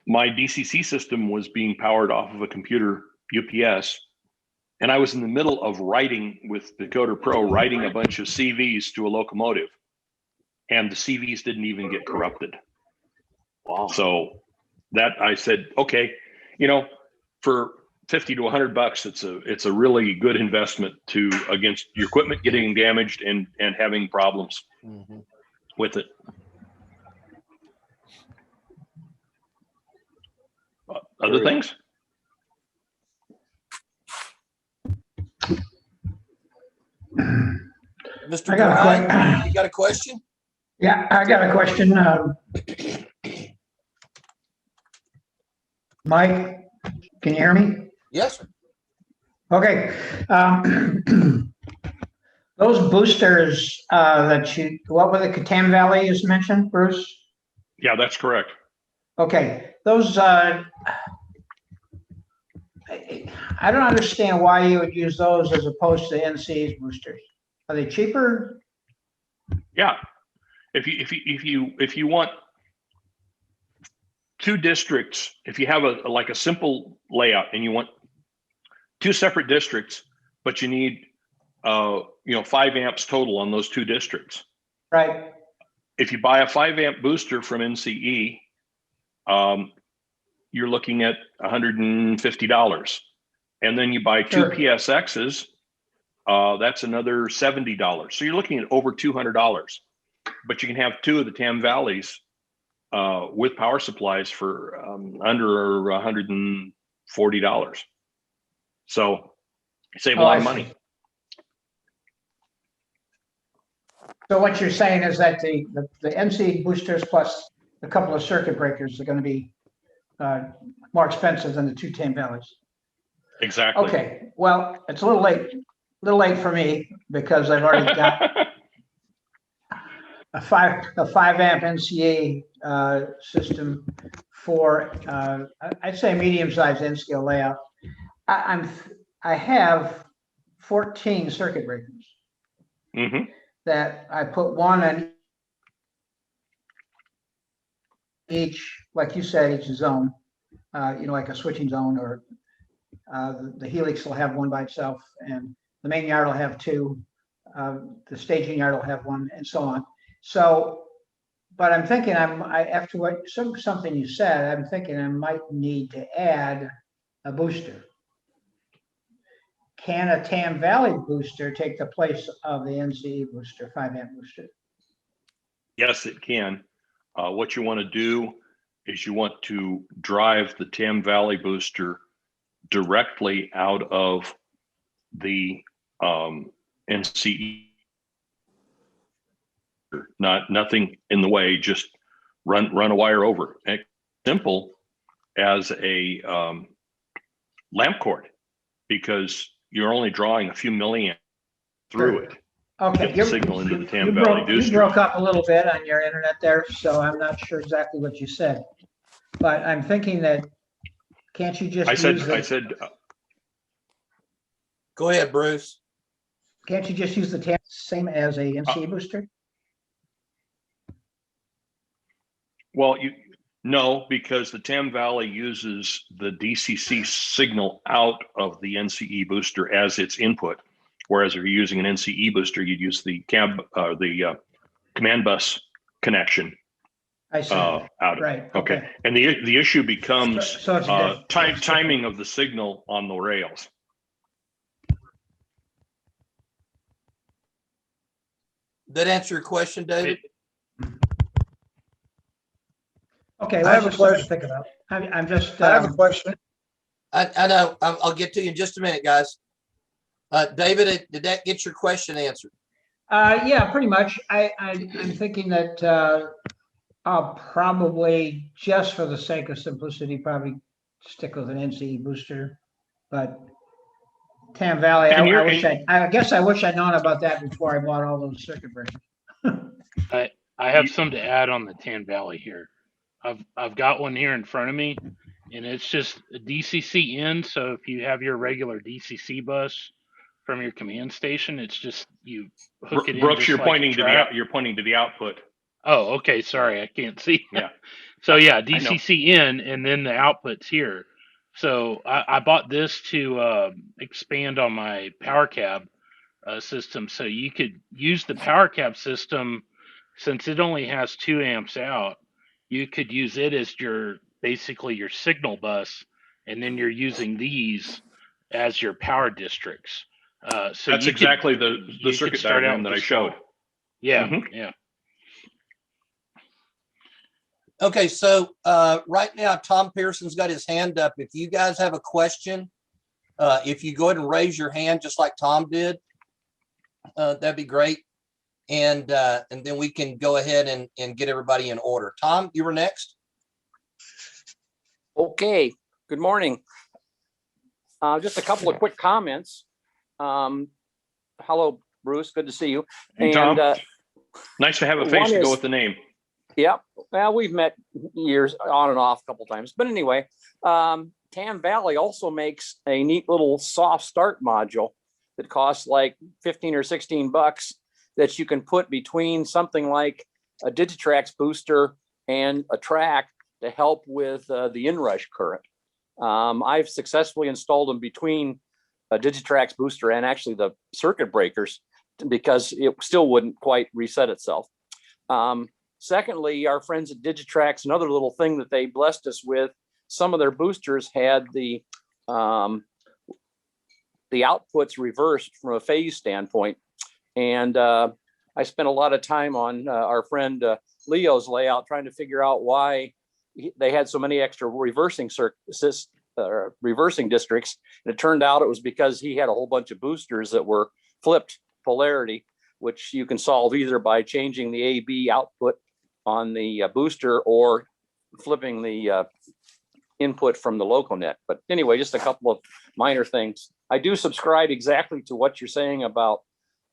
My DCC system was being powered off of a computer UPS, and I was in the middle of writing with Decoder Pro, writing a bunch of CVs to a locomotive, and the CVs didn't even get corrupted. Wow. So that I said, okay, for $50 to $100, it's a really good investment against your equipment getting damaged and having problems with it. Other things? Mr. I got a Devine, you got a question? Yeah, I got a question. Mike, can you hear me? Yes, sir. Okay. Those boosters what were the Katam Valley is mentioned, Bruce? Yeah, that's correct. Okay, those, I don't understand why you would use those as opposed to NC's boosters. Are they cheaper? Yeah. If you want two districts, if you have like a simple layout and you want two separate districts, but you need 5 amps total on those two districts. Right. If you buy a 5 amp booster from NCE, you're looking at $150. And then you buy two PSXs, that's another $70. So you're looking at over $200. But you can have two of the Tam Valleys with power supplies for under $140. So you save a lot of money. So what you're saying is that the NC boosters plus a couple of circuit breakers are going to be more expensive than the two Tam Valleys. Exactly. Okay. Well, it's a little late for me because I've already got a 5 amp NCA system for I'd say medium-sized N-scale layout. I have 14 circuit breakers that I put one on each, like you said, each zone. Like a switching zone, or the helix will have one by itself, and the main yard will have two. The staging yard will have one, and so on. So, but I'm thinking after something you said, I'm thinking I might need to add a booster. Can a Tam Valley booster take the place of the NCE booster, 5 amp booster? Yes, it can. What you want to do is you want to drive the Tam Valley booster directly out of the NCE. Nothing in the way, just run a wire over. It's simple as a lamp cord, because you're only drawing a few milliamps through it. Okay, Get the signal into the Tam you Valley booster. You broke up a little bit on your internet there, so I'm not sure exactly what you said. But I'm thinking that, can't you just Go ahead, Bruce. Can't you just use the Tam same as a NCE booster? Well, no, because the Tam Valley uses the DCC signal out of the NCE booster as its input. Whereas if you're using an NCE booster, you'd use the command bus connection. I see. Out of right. it. Okay. And the issue becomes it's timing of the signal on the rails. That answer your question, David? Okay, I have a question. To think about. I'm just. I have a question. I know. I'll get to you in just a minute, guys. David, did that get your question answered? Yeah, pretty much. I'm thinking that I'll probably, just for the sake of simplicity, probably stick with an NCE booster. But Tam Valley, I guess I wish I'd known about that before I bought all those circuit breakers. I have something to add on the Tam Valley here. I've got one here in front of me, and it's just a DCC in. So if you have your regular DCC bus from your command station, it's just you hook it in. Brooks, you're pointing to the output. Oh, okay. Sorry, I can't see. Yeah. So yeah, DCC in, and then the output's here. So I bought this to expand on my power cab system. So you could use the power cab system, since it only has 2 amps out. You could use it as basically your signal bus, and then you're using these as your power districts. So that's exactly the circuit diagram that I showed. Yeah, yeah. Okay, so right now, Tom Pearson's got his hand up. If you guys have a question, if you go ahead and raise your hand just like Tom did, that'd be great. And then we can go ahead and get everybody in order. Tom, you were next. Okay, good morning. Just a couple of quick comments. Hello, Bruce, good to see you. Hey, Tom. Nice to have a face to go with the name. Yeah, well, we've met years on and off a couple times. But anyway, Tam Valley also makes a neat little soft start module that costs like 15 or 16 bucks that you can put between something like a Digitrax booster and a track to help with the inrush current. I've successfully installed them between a Digitrax booster and actually the circuit breakers because it still wouldn't quite reset itself. Secondly, our friends at Digitrax, another little thing that they blessed us with, some of their boosters had the outputs reversed from a phase standpoint. And I spent a lot of time on our friend Leo's layout trying to figure out why they had so many extra reversing districts. And it turned out it was because he had a whole bunch of boosters that were flipped polarity, which you can solve either by changing the AB output on the booster or flipping the input from the LocoNet. But anyway, just a couple of minor things. I do subscribe exactly to what you're saying about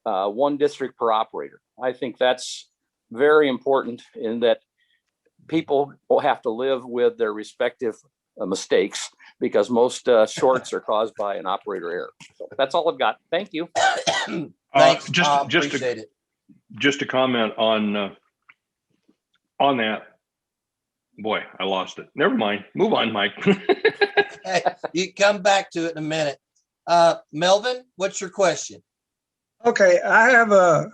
one district per operator. I think that's very important in that people will have to live with their respective mistakes because most shorts are caused by an operator error. So that's all I've got. Thank you. Thanks, Appreciate it. Just to comment on that. Boy, I lost it. Never mind. Move on, Mike. Okay, you come back to it in a minute. Melvin, what's your question? Okay, I have a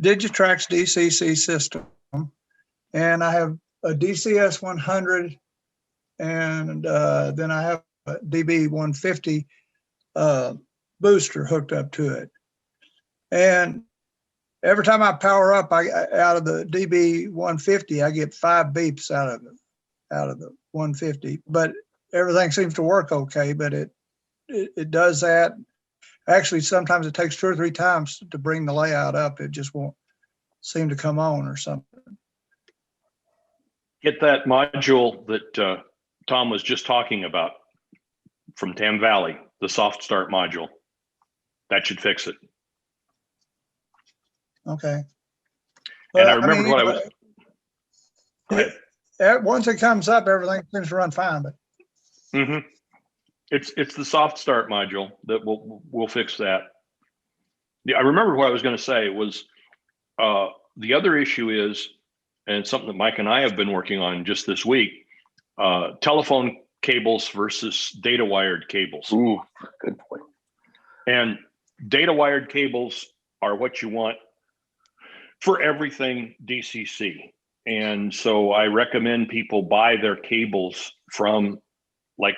Digitrax DCC system, and I have a DCS 100, and then I have a DB 150 booster hooked up to it. And every time I power up, out of the DB 150, I get 5 beeps out of the 150. But everything seems to work okay. But it does that. Actually, sometimes it takes 2 or 3 times to bring the layout up. It just won't seem to come on or something. Get that module that Tom was just talking about from Tam Valley, the soft start module. That should fix it. Okay. And I remember what I was. Go ahead. Once it comes up, everything seems to run fine. But It's the soft start module that will fix that. Yeah, I remember what I was going to say was the other issue is, and it's something that Mike and I have been working on just this week, telephone cables versus data wired cables. Ooh, good point. And data wired cables are what you want for everything DCC. And so I recommend people buy their cables from like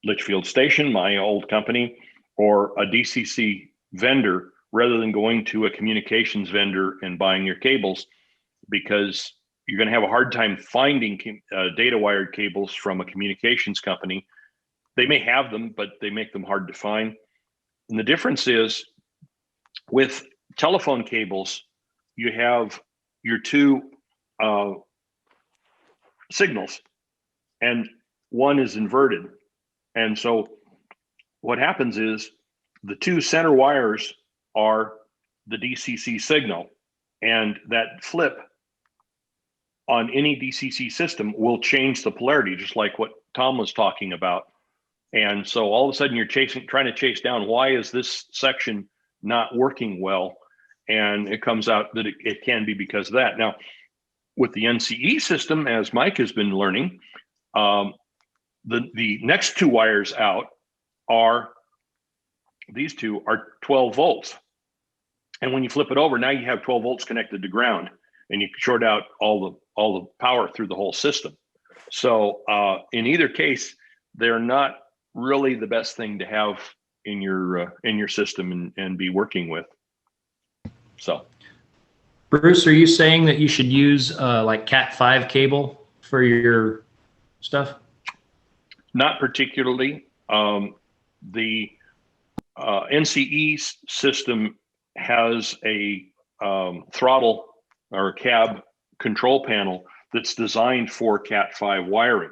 Litchfield Station, my old company, or a DCC vendor rather than going to a communications vendor and buying your cables, because you're going to have a hard time finding data wired cables from a communications company. They may have them, but they make them hard to find. And the difference is with telephone cables, you have your 2 signals and one is inverted. And so what happens is the 2 center wires are the DCC signal, and that flip on any DCC system will change the polarity, just like what Tom was talking about. And so all of a sudden you're trying to chase down, why is this section not working well? And it comes out that it can be because of that. Now, with the NCE system, as Mike has been learning, the next 2 wires out are, these 2 are 12 volts. And when you flip it over, now you have 12 volts connected to ground, and you short out all the power through the whole system. So in either case, they're not really the best thing to have in your system and be working with. So, Bruce, are you saying that you should use like Cat5 cable for your stuff? Not particularly. The NCE system has a throttle or cab control panel that's designed for Cat5 wiring.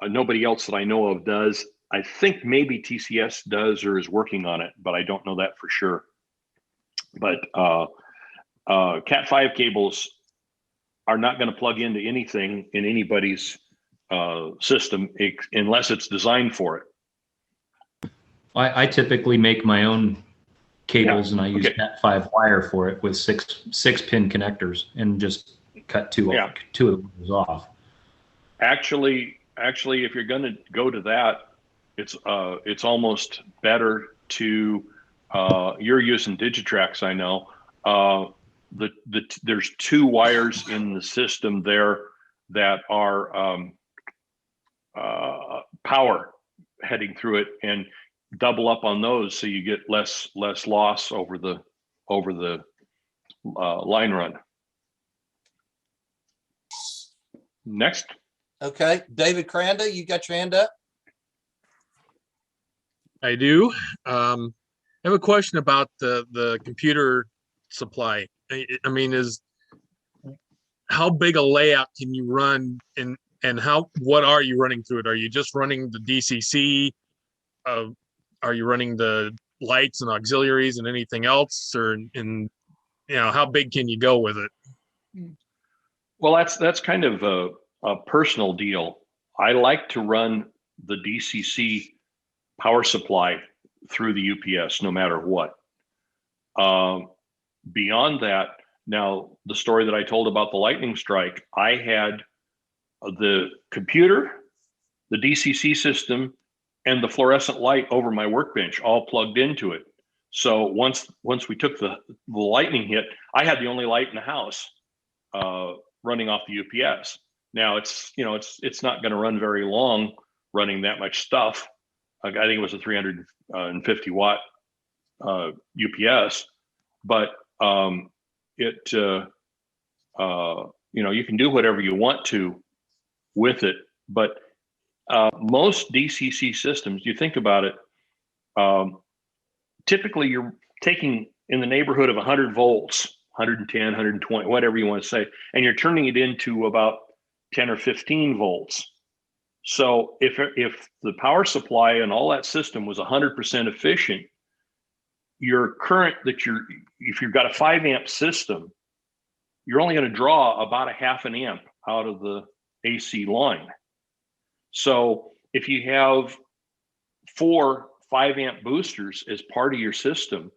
Nobody else that I know of does. I think maybe TCS does or is working on it, but I don't know that for sure. But Cat5 cables are not going to plug into anything in anybody's system unless it's designed for it. I typically make my own cables, and I use okay. Cat5 wire for it with six pin connectors, and just cut two of those off. Actually, if you're going to go to that, it's almost better to you're using Digitrax, I know. There's two wires in the system there that are power heading through it, and double up on those so you get less loss over the line run. Next. Okay, David Cranda, you got your hand up? I do. I have a question about the computer supply. I mean, how big a layout can you run, and what are you running through it? Are you just running the DCC? Are you running the lights and auxiliaries and anything else, or how big can you go with it? Well, that's kind of a personal deal. I like to run the DCC power supply through the UPS no matter what. Beyond that, now the story that I told about the lightning strike, I had the computer, the DCC system, and the fluorescent light over my workbench all plugged into it. So once we took the lightning hit, I had the only light in the house running off the UPS. Now it's not going to run very long running that much stuff. I think it was a 350 watt UPS, but you can do whatever you want to with it. But most DCC systems, you think about it, typically you're taking in the neighborhood of 100 volts, 110, 120, whatever you want to say, and you're turning it into about 10 or 15 volts. So if the power supply and all that system was 100% efficient, your current if you've got a 5 amp system, you're only going to draw about a half an amp out of the AC line. So if you have 4 5 amp boosters as part of your system,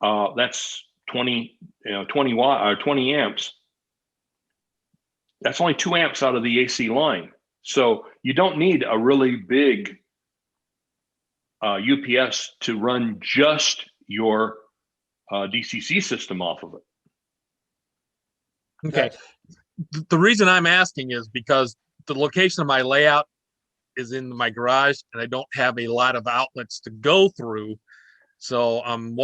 that's 20 amps. That's only 2 amps out of the AC line. So you don't need a really big UPS to run just your DCC system off of it. Okay. The reason I'm asking is because the location of my layout is in my garage, and I don't have a lot of outlets to go through. So I'm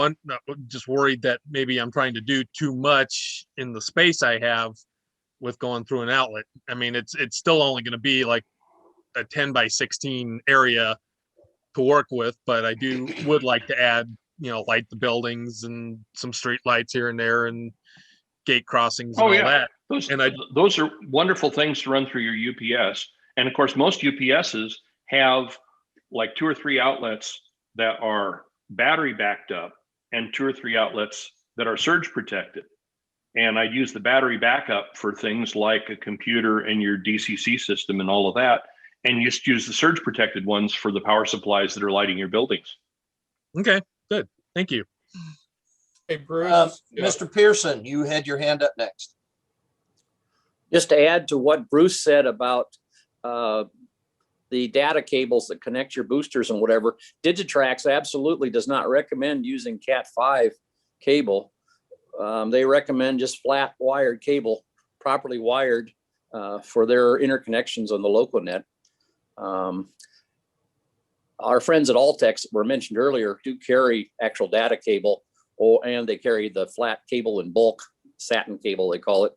just worried that maybe I'm trying to do too much in the space I have with going through an outlet. I mean, it's still only going to be like a 10 by 16 area to work with, but I would like to add, light the buildings and some street lights here and there and gate crossings and all that. Those are wonderful things to run through your UPS. And of course, most UPSs have like 2 or 3 outlets that are battery backed up and 2 or 3 outlets that are surge protected. And I'd use the battery backup for things like a computer and your DCC system and all of that. And you just use the surge protected ones for the power supplies that are lighting your buildings. Okay, good. Thank you. Hey, Bruce. Mr. Pearson, you had your hand up next. Just to add to what Bruce said about the data cables that connect your boosters and whatever, Digitrax absolutely does not recommend using Cat5 cable. They recommend just flat wired cable, properly wired for their interconnections on the local net. Our friends at Altex that were mentioned earlier do carry actual data cable, and they carry the flat cable in bulk, satin cable they call it,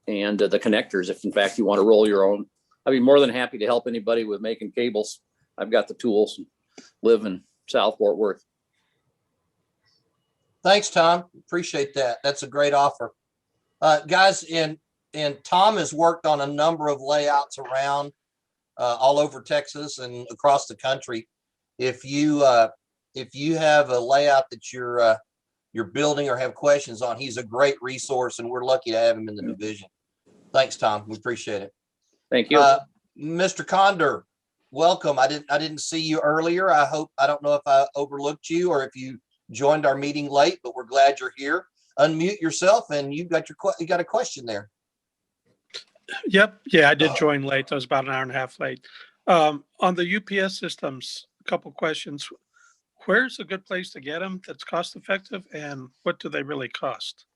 and the connectors if in fact you want to roll your own. I'd be more than happy to help anybody with making cables. I've got the tools, live in South Fort Worth. Thanks, Tom. Appreciate that. That's a great offer. Guys, and Tom has worked on a number of layouts around all over Texas and across the country. If you have a layout that you're building or have questions on, he's a great resource, and we're lucky to have him in the division. Thanks, Tom. We appreciate it. Thank you. Mr. Condor, welcome. I didn't see you earlier. I don't know if I overlooked you or if you joined our meeting late, but we're glad you're here. Unmute yourself, and you got a question there. Yep. Yeah, I did join late. I was about an hour and a half late. On the UPS systems, a couple questions. Where's a good place to get them that's cost effective, and what do they really cost?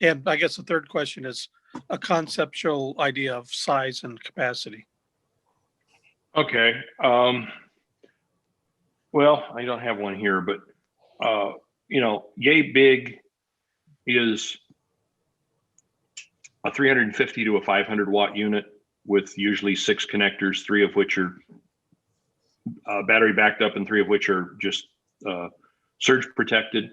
And I guess the third question is a conceptual idea of size and capacity. Okay. Well, I don't have one here, but Yay Big is a 350 to a 500 watt unit with usually 6 connectors, 3 of which are battery backed up and 3 of which are just surge protected.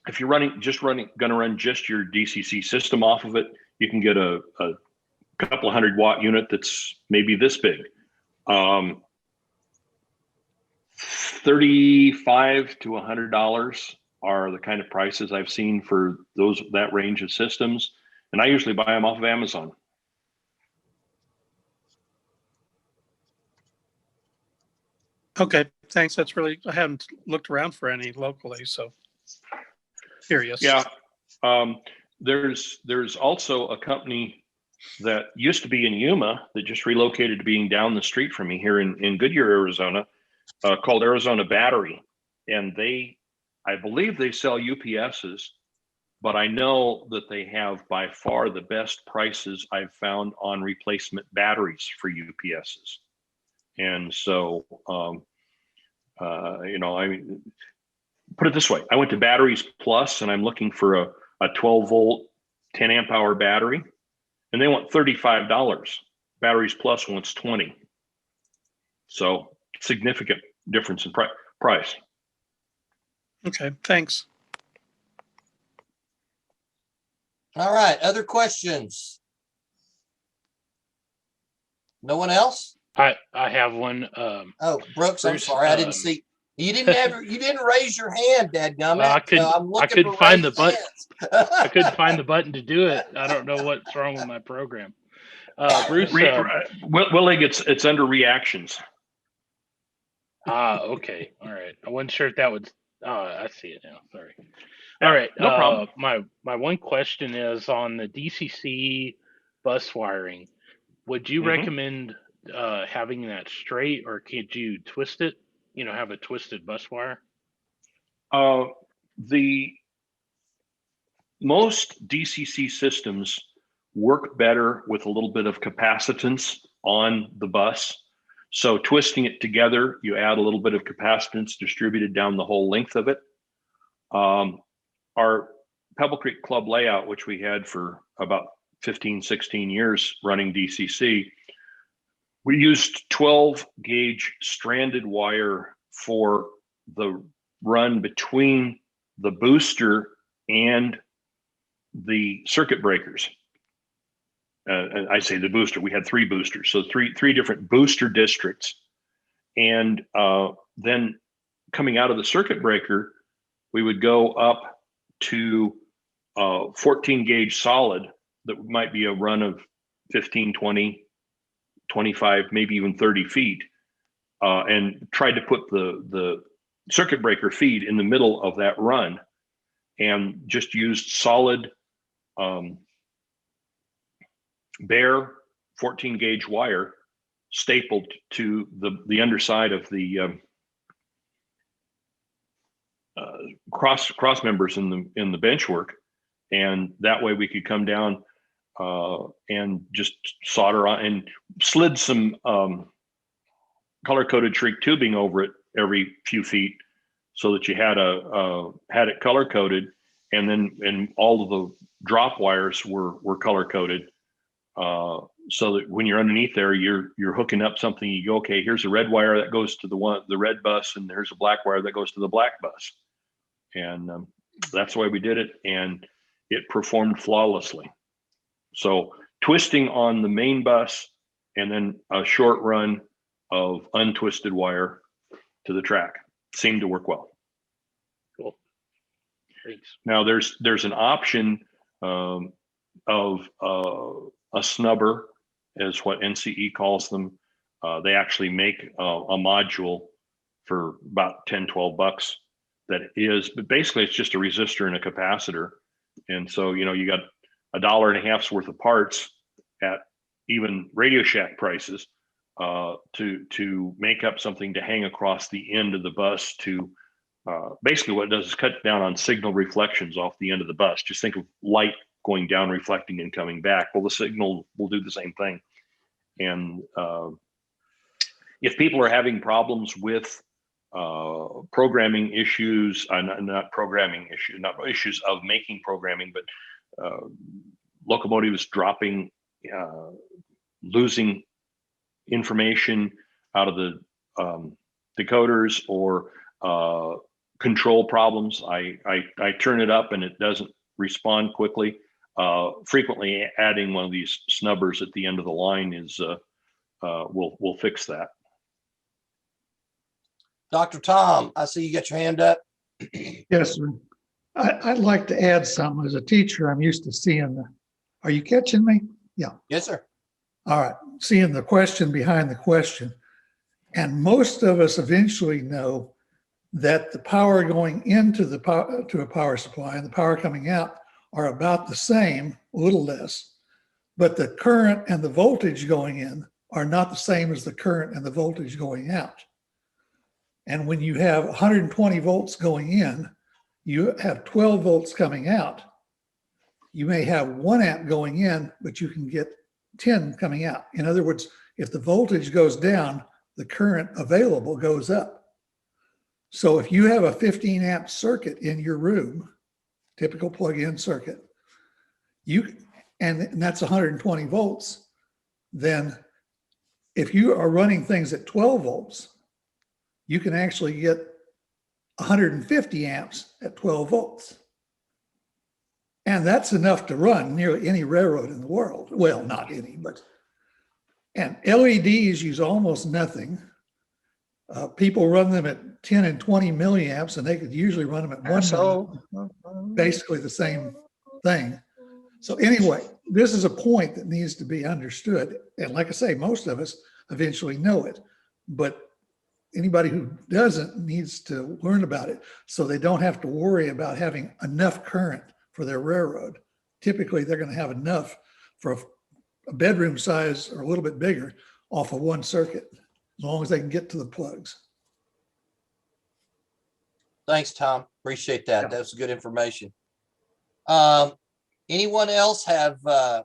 If you're going to run just your DCC system off of it, you can get a couple of 100 watt unit that's maybe this big. $35 to $100 are the kind of prices I've seen for that range of systems, and I usually buy them off of Amazon. Okay, thanks. That's really, I haven't looked around for any locally, so curious. Yeah. There's also a company that used to be in Yuma that just relocated to being down the street from me here in Goodyear, Arizona, called Arizona Battery. And I believe they sell UPSs, but I know that they have by far the best prices I've found on replacement batteries for UPSs. And so, I put it this way, I went to Batteries Plus and I'm looking for a 12 volt, 10 amp hour battery, and they want $35. Batteries Plus wants 20. So significant difference in price. Okay, thanks. All right, other questions? No one else? I have one. Oh, Brooks, I'm Bruce, sorry, I didn't see. You didn't raise your hand, dadgummit. I couldn't find the button. I couldn't find the button to do it. I don't know what's wrong with my program. Bruce, Willie, it's under reactions. Okay, all right. I wasn't sure if that would. Oh, I see it now. Sorry. All right. No problem. My one question is on the DCC bus wiring. Would you recommend having that straight, or could you twist it? Have a twisted bus wire? The most DCC systems work better with a little bit of capacitance on the bus. So twisting it together, you add a little bit of capacitance distributed down the whole length of it. Our Pebble Creek Club layout, which we had for about 15, 16 years running DCC, we used 12 gauge stranded wire for the run between the booster and the circuit breakers. And I say the booster, we had 3 boosters. So three different booster districts. And then coming out of the circuit breaker, we would go up to 14 gauge solid that might be a run of 15, 20, 25, maybe even 30 feet, and tried to put the circuit breaker feed in the middle of that run, and just used solid bare 14 gauge wire stapled to the underside of the cross members in the bench work, and that way we could come down and just solder on, and slid some color-coded shrink tubing over it every few feet, so that you had it color-coded, and all of the drop wires were color-coded. so that when you're underneath there, you're hooking up something. You go, okay, here's a red wire that goes to the red bus, and there's a black wire that goes to the black bus, and that's the way we did it, and it performed flawlessly. So twisting on the main bus, and then a short run of untwisted wire to the track seemed to work well. Cool. Thanks. Now there's an option of a snubber, is what NCE calls them. They actually make a module for about 10, 12 bucks that is, but basically it's just a resistor and a capacitor. And so, you know, you got $1.50 worth of parts at even Radio Shack prices to make up something to hang across the end of the bus to basically what it does is cut down on signal reflections off the end of the bus. Just think of light going down, reflecting and coming back. Well, the signal will do the same thing. And if people are having problems with programming issues, not issues of making programming, but locomotives dropping, losing information out of the decoders, or control problems, I turn it up and it doesn't respond quickly. Frequently adding one of these snubbers at the end of the line is will fix that. Dr. Tom, I see you got your hand up. Yes, sir. I'd like to add something. As a teacher, I'm used to seeing the, are you catching me? Yeah. Yes, sir. All right. Seeing the question behind the question. And most of us eventually know that the power going into the power to a power supply and the power coming out are about the same, a little less, but the current and the voltage going in are not the same as the current and the voltage going out. And when you have 120 volts going in, you have 12 volts coming out. You may have 1 amp going in, but you can get 10 coming out. In other words, if the voltage goes down, the current available goes up. So if you have a 15 amp circuit in your room, typical plug-in circuit, and that's 120 volts, then if you are running things at 12 volts, you can actually get 150 amps at 12 volts. And that's enough to run nearly any railroad in the world. Well, not any, but, and LEDs use almost nothing. People run them at 10 and 20 milliamps, and they could usually run them at 1 milliamp, basically the same thing. So anyway, this is a point that needs to be understood. And like I say, most of us eventually know it, but anybody who doesn't needs to learn about it so they don't have to worry about having enough current for their railroad. Typically, they're going to have enough for a bedroom size or a little bit bigger off of one circuit, as long as they can get to the plugs. Thanks, Tom. Appreciate that. Yeah. That's good information. Anyone else have a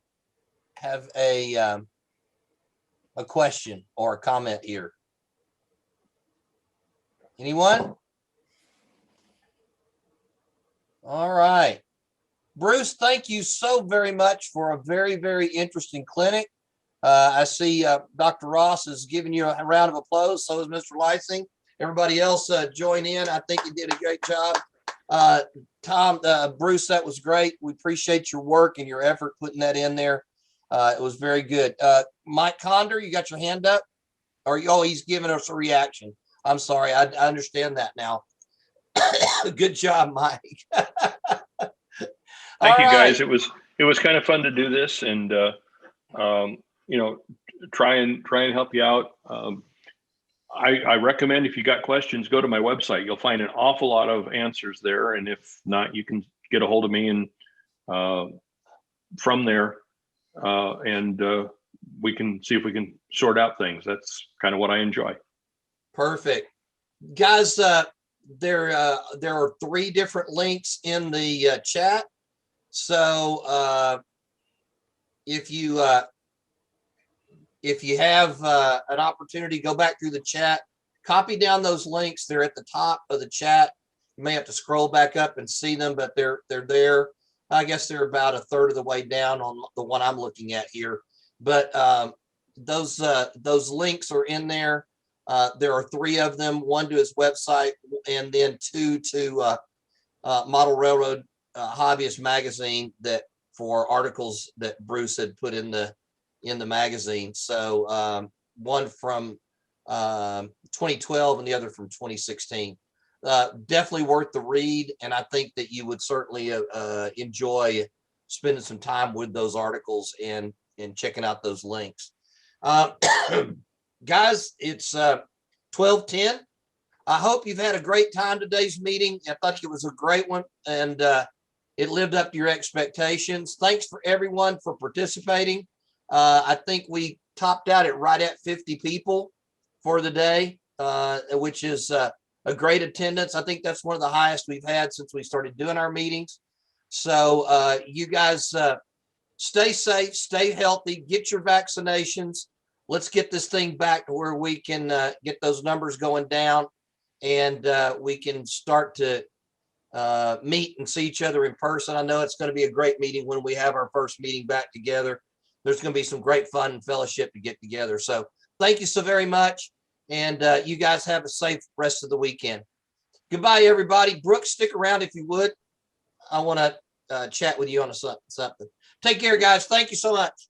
question or a comment here? Anyone? All right. Bruce, thank you so very much for a very, very interesting clinic. I see Dr. Ross is giving you a round of applause. So is Mr. Lysing. Everybody else join in. I think you did a great job. Tom, Bruce, that was great. We appreciate your work and your effort putting that in there. It was very good. Mike Conder, you got your hand up? Or oh, he's giving us a reaction. I'm sorry. I understand that now. Good job, Mike. Thank you, guys. It was kind of fun to do this, and you know, try and help you out. I recommend, if you got questions, go to my website. You'll find an awful lot of answers there, and if not, you can get a hold of me and from there, and we can see if we can sort out things. That's kind of what I enjoy. Perfect, guys. There are 3 different links in the chat. So if you have an opportunity, go back through the chat, copy down those links. They're at the top of the chat. You may have to scroll back up and see them, but they're there. I guess they're about a third of the way down on the one I'm looking at here. but those links are in there. There are 3 of them, 1 to his website and then 2 to Model Railroad Hobbyist magazine, that for articles that Bruce had put in the magazine. So one from 2012 and the other from 2016. Definitely worth the read, and I think that you would certainly enjoy spending some time with those articles and checking out those links. Guys, it's 12:10. I hope you've had a great time today's meeting. I thought it was a great one, and it lived up to your expectations. Thanks for everyone for participating. I think we topped out at right at 50 people for the day, which is a great attendance. I think that's one of the highest we've had since we started doing our meetings. So you guys stay safe, stay healthy, get your vaccinations. Let's get this thing back to where we can get those numbers going down, and we can start to meet and see each other in person. I know it's going to be a great meeting when we have our first meeting back together. There's going to be some great fun and fellowship to get together. So thank you so very much. And you guys have a safe rest of the weekend. Goodbye, everybody. Brooks, stick around if you would. I want to chat with you on something. Take care, guys. Thank you so much.